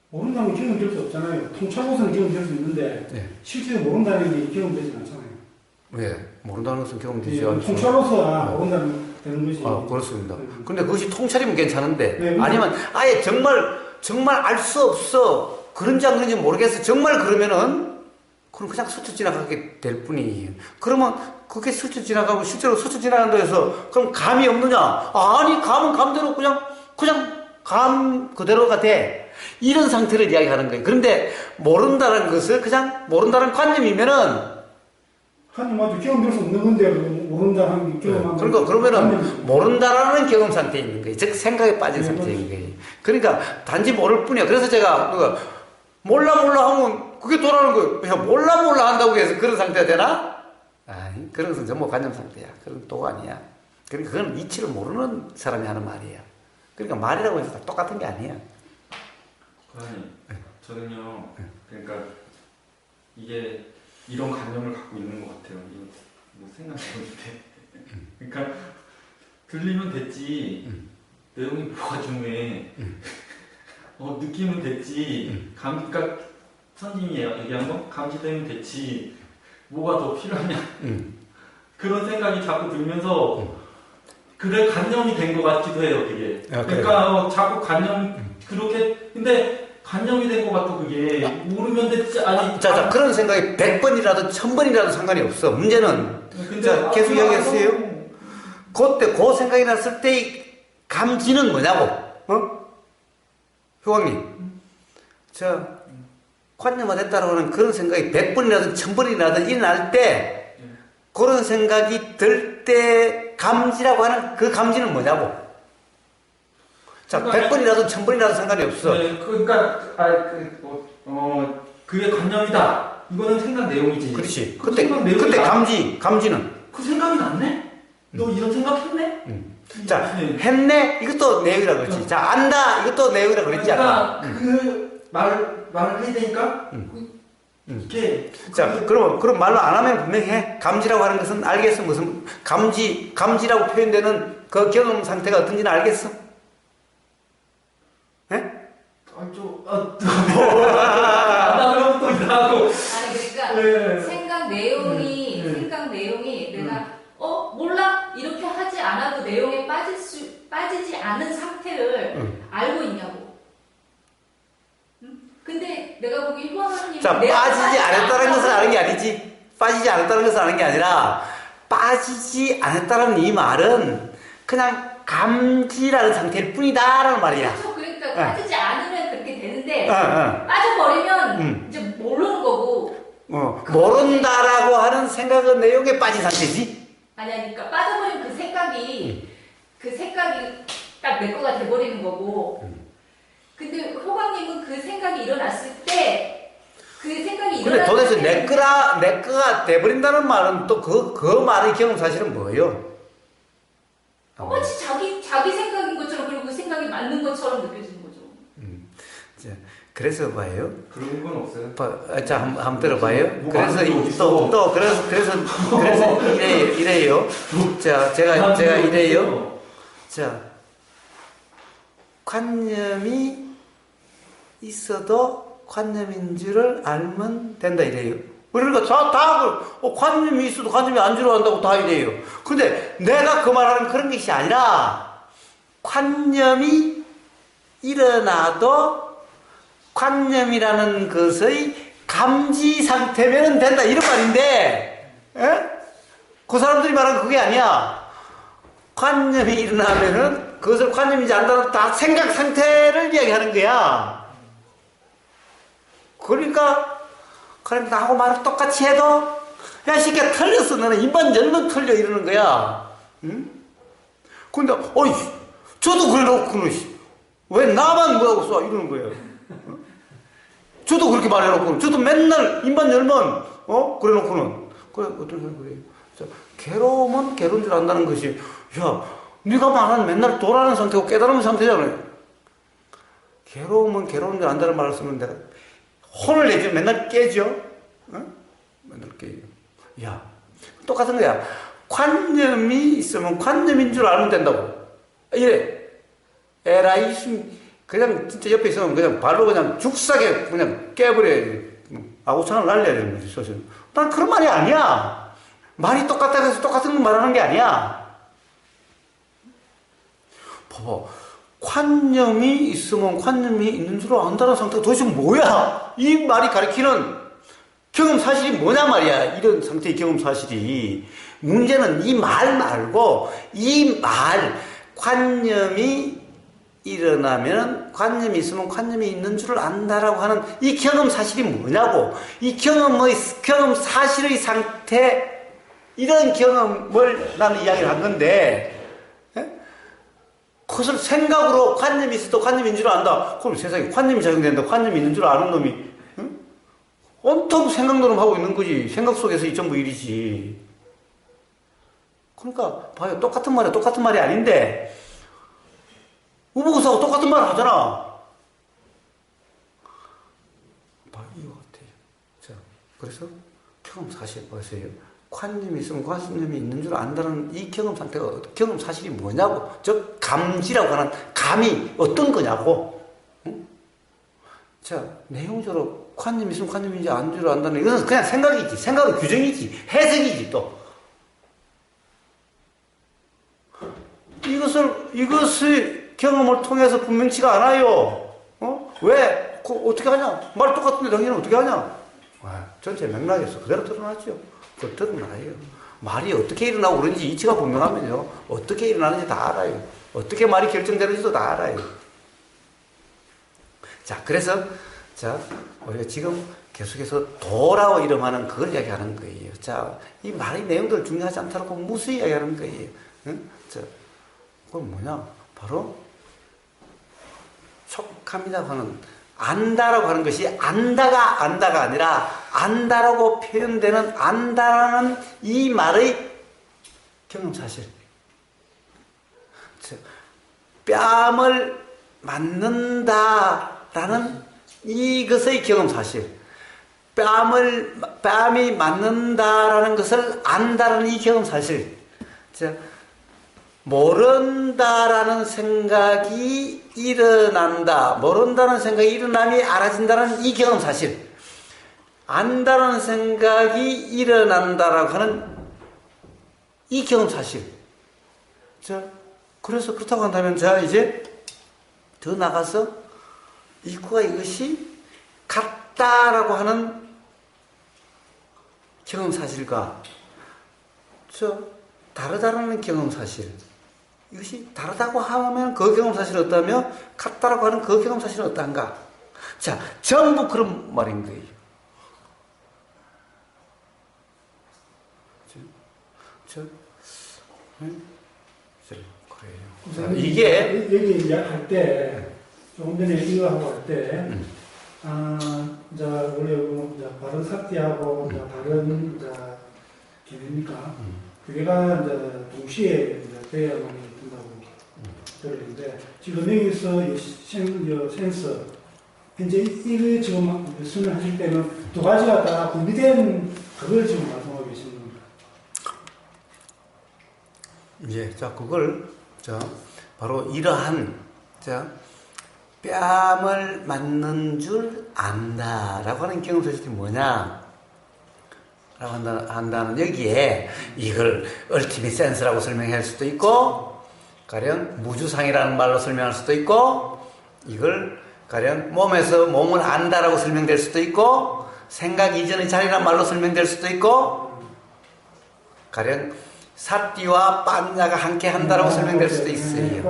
모른다는 경험될 수 없잖아요. 통찰로서는 경험될 수 있는데 네. 실제로 모른다는 게 경험되지 않잖아요. 왜? 모른다는 것은 경험되지 않죠. 통찰로서 모른다는 되는 것이. 그렇습니다. 근데 그것이 통찰이면 괜찮은데, 네, 아니면 아예 정말 알 수 없어. 그런지 안 그런지 모르겠어. 정말 그러면은, 그럼 그냥 스쳐 지나가게 될 뿐이에요. 그러면 그게 스쳐 지나가고 실제로 스쳐 지나간다 해서 그럼 감이 없느냐? 아니, 감은 감대로 그냥 감 그대로가 돼. 이런 상태를 이야기하는 거예요. 그런데 모른다는 것을 그냥 모른다는 관념이면은 하나님한테 경험될 수 없는 건데 모른다는 경험한 그러니까 그러면은 모른다라는 경험 상태에 있는 거예요. 즉 생각에 빠진 상태인 거예요. 그러니까 단지 모를 뿐이야. 그래서 제가 몰라 하면 그게 돌아오는 거예요. 야, 몰라 한다고 해서 그런 상태가 되나? 아니, 그런 것은 전부 관념 상태야. 그런 또 아니야. 그러니까 그건 이치를 모르는 사람이 하는 말이야. 그러니까 말이라고 해서 다 똑같은 게 아니야. 아니, 저는요, 그러니까 이게 이런 관념을 갖고 있는 것 같아요. 이거 뭐 생각해보는데, 그러니까 들리면 됐지. 내용이 뭐가 중요해. 느끼면 됐지. 그러니까 선생님이 얘기한 거 감지되면 됐지. 뭐가 더 필요하냐. 그런 생각이 자꾸 들면서 그래 관념이 된 것 같기도 해요. 그게. 그러니까 자꾸 관념 그렇게 근데 관념이 된 것 같아. 그게 모르면 됐지. 아니 자 그런 생각이 100번이라도 1000번이라도 상관이 없어. 문제는 자 계속 이야기했어요. 그때 그 생각이 났을 때의 감지는 뭐냐고. 효광님, 관념화됐다고 하는 그런 생각이 100번이라든 1000번이라든 일어날 때, 그런 생각이 들 때 감지라고 하는 그 감지는 뭐냐고. 자, 100번이라든 1000번이라든 상관이 없어. 네, 그러니까, 그게 관념이다. 이거는 생각 내용이지. 그렇지. 그때 감지는. 그 생각이 났네? 너 이런 생각했네? 자, 했네? 이것도 내용이라고 그랬지. 자, 안다? 이것도 내용이라고 그랬지. 그러니까 말을 해야 되니까 이게 자, 그럼 말로 안 하면 분명히 해. 감지라고 하는 것은 알겠어. 무슨 감지라고 표현되는 그 경험 상태가 어떤지는 알겠어? 예? 나 그럼 또 이상하고. 아니 그러니까 생각 내용이 내가 몰라 이렇게 하지 않아도 내용에 빠지지 않은 상태를 알고 있냐고. 근데 내가 보기 효하나님 자, 빠지지 않았다는 것은 아는 게 아니지. 빠지지 않았다는 것은 아는 게 아니라 빠지지 않았다는 이 말은 그냥 감지라는 상태일 뿐이다라는 말이야. 그렇죠. 그러니까 빠지지 않으면 그렇게 되는데 빠져버리면 이제 모르는 거고. 모른다라고 하는 생각의 내용에 빠진 상태지. 그러니까 빠져버리면 그 생각이 딱 내 거가 돼버리는 거고. 근데 호감님은 그 생각이 일어났을 때 그 생각이 근데 도대체 내 거가 돼버린다는 말은 또 그 말의 경험 사실은 뭐예요? 마치 자기 생각인 것처럼 그리고 그 생각이 맞는 것처럼 느껴지는 거죠. 그래서 봐요. 그런 건 없어요. 자, 한번 들어봐요. 그래서 이래요. 자, 제가 이래요. 자, 관념이 있어도 관념인 줄을 알면 된다 이래요. 그러니까 다 관념이 있어도 관념이 안 줄을 안다고 다 이래요. 근데 내가 그 말하는 그런 것이 아니라 관념이 일어나도 관념이라는 것의 감지 상태면 된다 이런 말인데, 그 사람들이 말하는 그게 아니야. 관념이 일어나면은 그것을 관념인지 안다는 다 생각 상태를 이야기하는 거야. 그러니까 나하고 말을 똑같이 해도 야, 이 새끼야, 틀렸어. 너는 입만 열면 틀려. 이러는 거야. 응? 근데, 어이, 저도 그래놓고는, 왜 나만 뭐라고 써? 이러는 거예요. 저도 그렇게 말해놓고는, 저도 맨날 입만 열면, 그래놓고는. 그래, 어떤 사람 그래요. 괴로움은 괴로운 줄 안다는 것이, 야, 네가 말하는 맨날 도라는 상태고 깨달은 상태잖아요. 괴로움은 괴로운 줄 안다는 말을 쓰면 내가 혼을 내죠. 맨날 깨죠. 응? 맨날 깨요. 야, 똑같은 거야. 관념이 있으면 관념인 줄 알면 된다고. 이래. 에라이, 그냥 진짜 옆에 있으면 그냥 발로 그냥 죽사게 그냥 깨버려야지. 아구창을 날려야 되는 거지, 사실. 난 그런 말이 아니야. 말이 똑같다고 해서 똑같은 거 말하는 게 아니야. 봐봐. 관념이 있으면 관념이 있는 줄 안다는 상태가 도대체 뭐야? 이 말이 가리키는 경험 사실이 뭐냐 말이야. 이런 상태의 경험 사실이. 문제는 이 말 말고 이 말, 관념이 일어나면 관념이 있으면 관념이 있는 줄을 안다라고 하는 이 경험 사실이 뭐냐고. 이 경험 사실의 상태, 이런 경험을 나는 이야기를 한 건데, 그것을 생각으로 관념이 있어도 관념인 줄 안다. 그럼 세상에 관념이 작용된다. 관념이 있는 줄 아는 놈이 온통 생각노름 하고 있는 거지. 생각 속에서 이 전부 일이지. 그러니까 봐요. 똑같은 말이 아닌데 우보고사하고 똑같은 말을 하잖아. 봐, 이거 같아요. 자, 그래서 경험 사실 보세요. 관념이 있으면 관념이 있는 줄 안다는 이 경험 상태가 경험 사실이 뭐냐고. 즉 감지라고 하는 감이 어떤 거냐고. 응? 자, 내용적으로 관념이 있으면 관념인지 안 줄 안다는 이것은 그냥 생각이지. 생각은 규정이지. 해석이지 또. 이것을 경험을 통해서 분명치가 않아요. 왜? 어떻게 하냐? 말 똑같은데 당신은 어떻게 하냐? 전체 맥락에서 그대로 드러나죠. 그거 드러나요. 말이 어떻게 일어나고 그런지 이치가 분명하면요. 어떻게 일어나는지 다 알아요. 어떻게 말이 결정되는지도 다 알아요. 자, 그래서, 자, 우리가 지금 계속해서 도라고 이름하는 그걸 이야기하는 거예요. 자, 이 말의 내용들 중요하지 않다고 무수히 이야기하는 거예요. 응? 자, 그건 뭐냐? 바로 촉감이라고 하는, 안다라고 하는 것이 안다가 아니라 안다라고 표현되는 안다라는 이 말의 경험 사실. 뺨을 맞는다라는 이것의 경험 사실. 뺨이 맞는다라는 것을 안다라는 이 경험 사실. 모른다라는 생각이 일어난다. 모른다는 생각이 일어남이 알아진다는 이 경험 사실. 안다라는 생각이 일어난다라고 하는 이 경험 사실. 자, 그래서 그렇다고 한다면, 자, 이제 더 나가서 이과 이것이 같다라고 하는 경험 사실과 다르다라는 경험 사실. 이것이 다르다고 하면 그 경험 사실은 어떠하며 같다라고 하는 그 경험 사실은 어떠한가? 자, 전부 그런 말인 거예요. 그래요. 자, 이게 여기 할 때 조금 전에 이거 하고 할 때 이제 원래 바른 사티하고 다른 개념이니까 그게가 이제 동시에 돼야만 된다고 들었는데 지금 여기서 센서 현재 이거 지금 설명하실 때는 두 가지가 다 분리된 그걸 지금 말씀하고 계시는 겁니다. 예, 자, 그걸 바로 이러한 뺨을 맞는 줄 안다라고 하는 경험 사실이 뭐냐? 라고 한다는 여기에 이걸 얼티밋 센스라고 설명할 수도 있고, 가령 무주상이라는 말로 설명할 수도 있고, 이걸 가령 몸을 안다라고 설명될 수도 있고, 생각 이전의 자리라는 말로 설명될 수도 있고, 가령 사띠와 빠느냐가 함께 한다라고 설명될 수도 있어요.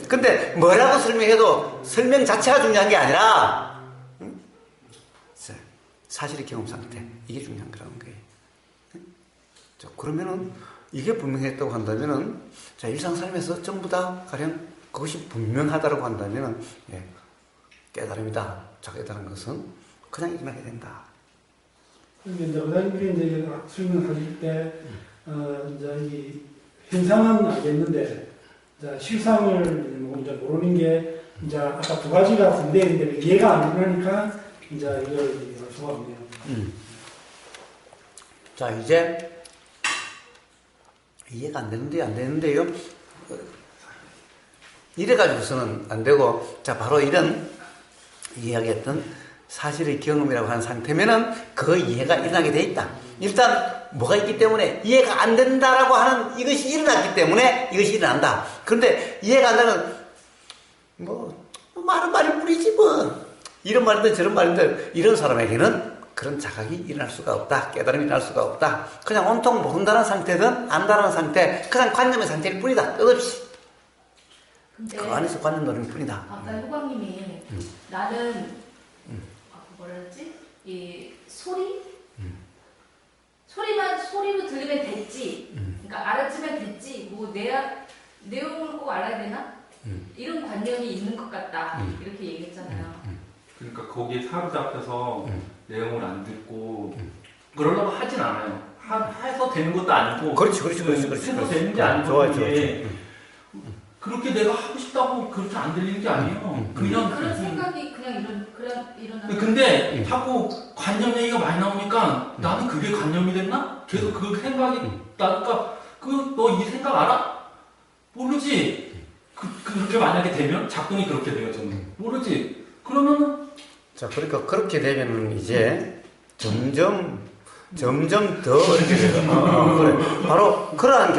근데 뭐라고 설명해도 설명 자체가 중요한 게 아니라 사실의 경험 상태, 이게 중요한 거라는 거예요. 자, 그러면은 이게 분명했다고 한다면은 자, 일상삶에서 전부 다 가령 그것이 분명하다고 한다면은 깨달음이다. 자, 깨달은 것은 그냥 일어나게 된다. 이제 의사님들이 이제 설명하실 때 이제 이 현상은 알겠는데 이제 실상을 이제 모르는 게 이제 아까 두 가지가 분대인데 이해가 안 되니까 이제 이걸 알 수가 없네요. 자, 이제 이해가 안 되는데요. 이래가지고서는 안 되고, 자, 바로 이런 이야기했던 사실의 경험이라고 하는 상태면은 그 이해가 일어나게 돼 있다. 일단 뭐가 있기 때문에 이해가 안 된다라고 하는 이것이 일어났기 때문에 이것이 일어난다. 그런데 이해가 안 되는 말은 말일 뿐이지 뭐. 이런 말인데 저런 말인데 이런 사람에게는 그런 자각이 일어날 수가 없다. 깨달음이 일어날 수가 없다. 그냥 온통 모른다는 상태든 안다는 상태, 그냥 관념의 상태일 뿐이다. 끝없이. 근데 그 안에서 관념 노름일 뿐이다. 아까 효광님이 나는 뭐라 그랬지? 이 소리로 들리면 됐지. 그러니까 알아주면 됐지. 뭐 내용을 꼭 알아야 되나? 이런 관념이 있는 것 같다. 이렇게 얘기했잖아요. 그러니까 거기에 사로잡혀서 내용을 안 듣고 그러려고 하진 않아요. 해서 되는 것도 아니고. 그렇지. 해서 되는 게 아니고. 좋아요. 그렇게 내가 하고 싶다고 그렇게 안 들리는 게 아니에요. 그런 생각이 그냥 일어나는. 근데 자꾸 관념 얘기가 많이 나오니까 나는 그게 관념이 됐나? 계속 그 생각이 나니까 너 이 생각 알아? 모르지. 그렇게 만약에 되면 작동이 그렇게 돼요. 저는 모르지. 그러면은 자, 그러니까 그렇게 되면은 이제 점점 더 이렇게 돼요. 그래. 바로 그러한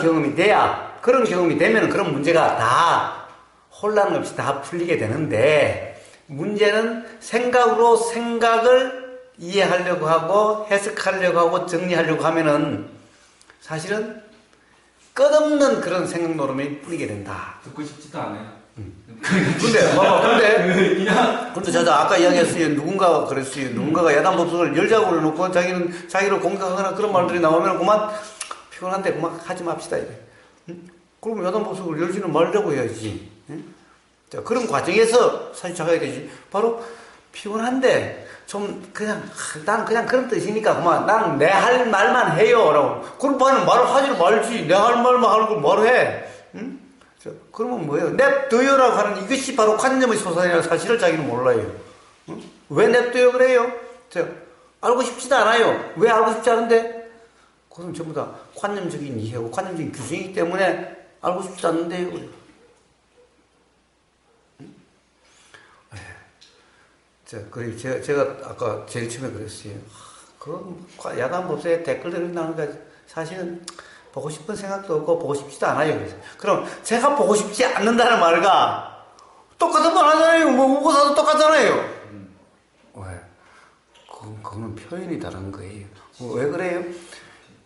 경험이 돼야, 그런 경험이 되면 그런 문제가 다 혼란 없이 다 풀리게 되는데, 문제는 생각으로 생각을 이해하려고 하고 해석하려고 하고 정리하려고 하면은 사실은 끝없는 그런 생각 노름이 뿌리게 된다. 듣고 싶지도 않아요. 근데 저도 아까 이야기했어요. 누군가가 그랬어요. 누군가가 야단법석을 열자고 그래놓고 자기를 공격하거나 그런 말들이 나오면 그만 피곤한데 그만 하지 맙시다 이래. 그러면 야단법석을 열지는 말라고 해야지. 자, 그런 과정에서 사실 작아야 되지. 바로 피곤한데 나는 그냥 그런 뜻이니까 그만 나는 내 할 말만 해요라고. 그럼 말을 하지를 말지. 내 할 말만 하는 걸 뭐로 해? 그러면 뭐예요? 냅둬요라고 하는 이것이 바로 관념의 소산이라는 사실을 자기는 몰라요. 왜 냅둬요 그래요? 알고 싶지도 않아요. 왜 알고 싶지 않은데? 그건 전부 다 관념적인 이해고 관념적인 규정이기 때문에 알고 싶지 않는데요. 그리고 제가 아까 제일 처음에 그랬어요. 야간법석에 댓글들이 나오니까 사실은 보고 싶은 생각도 없고 보고 싶지도 않아요. 그럼 제가 보고 싶지 않는다는 말과 똑같은 말 하잖아요. 우고사도 똑같잖아요. 왜? 그거는 표현이 다른 거예요. 왜 그래요?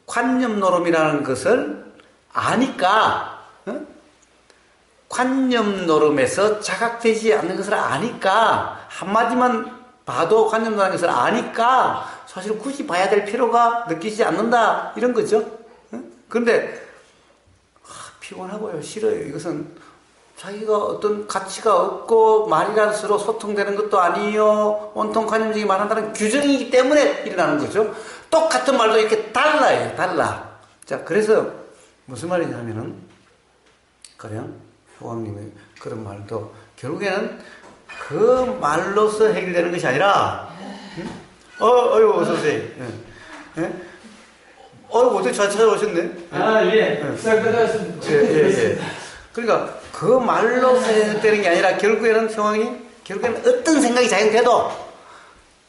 관념 노름이라는 것을 아니까, 관념 노름에서 자각되지 않는 것을 아니까, 한마디만 봐도 관념 노름이라는 것을 아니까 사실 굳이 봐야 될 필요가 느끼지 않는다 이런 거죠. 그런데 피곤하고요. 싫어요. 이것은 자기가 어떤 가치가 없고 말이란 수로 소통되는 것도 아니에요. 온통 관념적인 말한다는 규정이기 때문에 일어나는 거죠. 똑같은 말도 이렇게 달라. 자, 그래서 무슨 말이냐면은 그냥 효광님의 그런 말도 결국에는 그 말로서 해결되는 것이 아니라 어이구 어서오세요. 어떻게 잘 찾아오셨네? 예. 잘 찾아왔습니다. 예. 그러니까 그 말로 해석되는 게 아니라 결국에는 어떤 생각이 작용돼도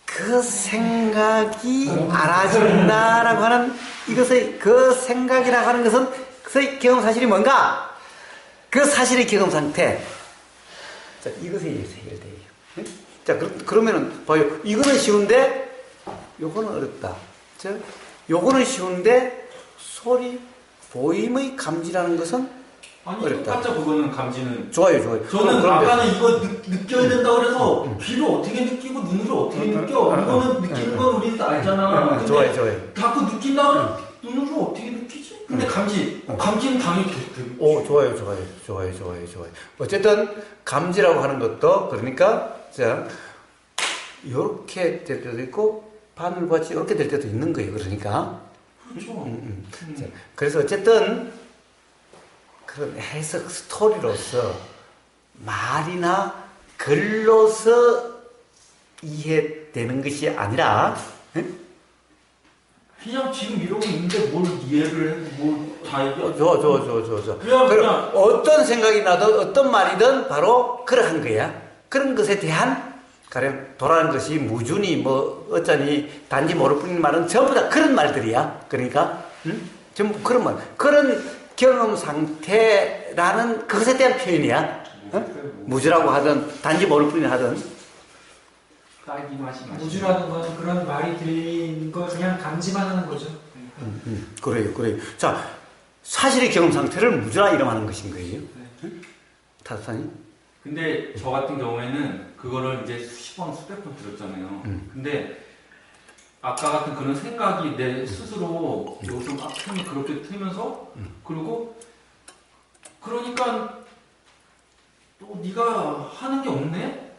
그 생각이 알아진다라고 하는 이것의 그 생각이라고 하는 것은 그의 경험 사실이 뭔가? 그 사실의 경험 상태. 자, 이것에 의해서 해결돼요. 자, 그러면은 봐요. 이거는 쉬운데 요거는 어렵다. 요거는 쉬운데 소리, 보임의 감지라는 것은 아니 어렵다. 똑같죠. 그거는 감지는. 좋아요, 좋아요. 저는 그럼 아까는 이거 느껴야 된다 그래서 귀로 어떻게 느끼고 눈으로 어떻게 느껴. 이거는 느끼는 건 우리 다 알잖아. 근데 좋아요, 좋아요. 자꾸 느낀다 그러면 눈으로 어떻게 느끼지? 근데 감지는 당연히 돼. 오, 좋아요, 좋아요, 좋아요, 좋아요, 좋아요. 어쨌든 감지라고 하는 것도 그러니까 자 이렇게 될 때도 있고 바늘같이 이렇게 될 때도 있는 거예요. 그러니까. 그렇죠. 자, 그래서 어쨌든 그런 해석 스토리로서 말이나 글로서 이해되는 것이 아니라 응? 그냥 지금 이러고 있는데 뭘 이해를 해, 뭘다 얘기해. 좋아. 그냥 어떤 생각이 나든 어떤 말이든 바로 그러한 거야. 그런 것에 대한 가령 도라는 것이 무준이 뭐 어쩌니 단지 모를 뿐인 말은 전부 다 그런 말들이야. 그러니까 응? 전부 그런 말, 그런 경험 상태라는 그것에 대한 표현이야. 응? 무주라고 하든 단지 모를 뿐인 하든. 딸기 맛이 맛있어. 무주라는 건 그런 말이 들린 거 그냥 감지만 하는 거죠. 그래요. 자, 사실의 경험 상태를 무주라 이름하는 것인 거예요. 응? 타사니? 근데 저 같은 경우에는 그거를 이제 수십 번, 수백 번 들었잖아요. 근데 아까 같은 그런 생각이 내 스스로 요즘 앞편이 그렇게 틀면서 그리고 그러니까 또 네가 하는 게 없네?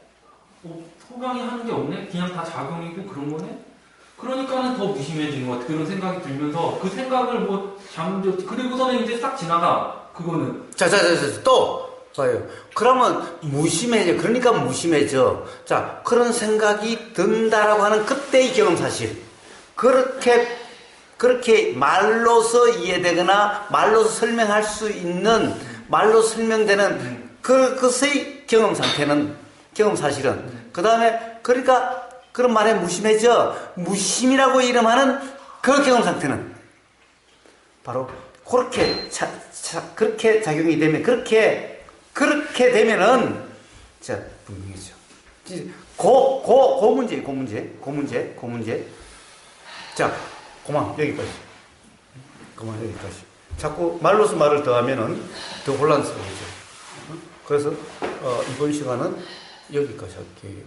소강이 하는 게 없네? 그냥 다 작용이고 그런 거네? 그러니까는 더 무심해지는 것 같아. 그런 생각이 들면서 그 생각을 그리고서는 이제 싹 지나가. 그거는. 자, 또 봐요. 그러면 무심해져. 그러니까 무심해져. 자, 그런 생각이 든다라고 하는 그때의 경험 사실. 그렇게 말로서 이해되거나 말로서 설명할 수 있는 말로 설명되는 그것의 경험 상태는 경험 사실은. 그 다음에 그러니까 그런 말에 무심해져. 무심이라고 이름하는 그 경험 상태는 바로 그렇게 그렇게 작용이 되면 그렇게 되면은 자 분명히죠. 고 문제. 자, 그만 여기까지. 자꾸 말로서 말을 더하면은 더 혼란스러워져. 그래서 이번 시간은 여기까지 할게요.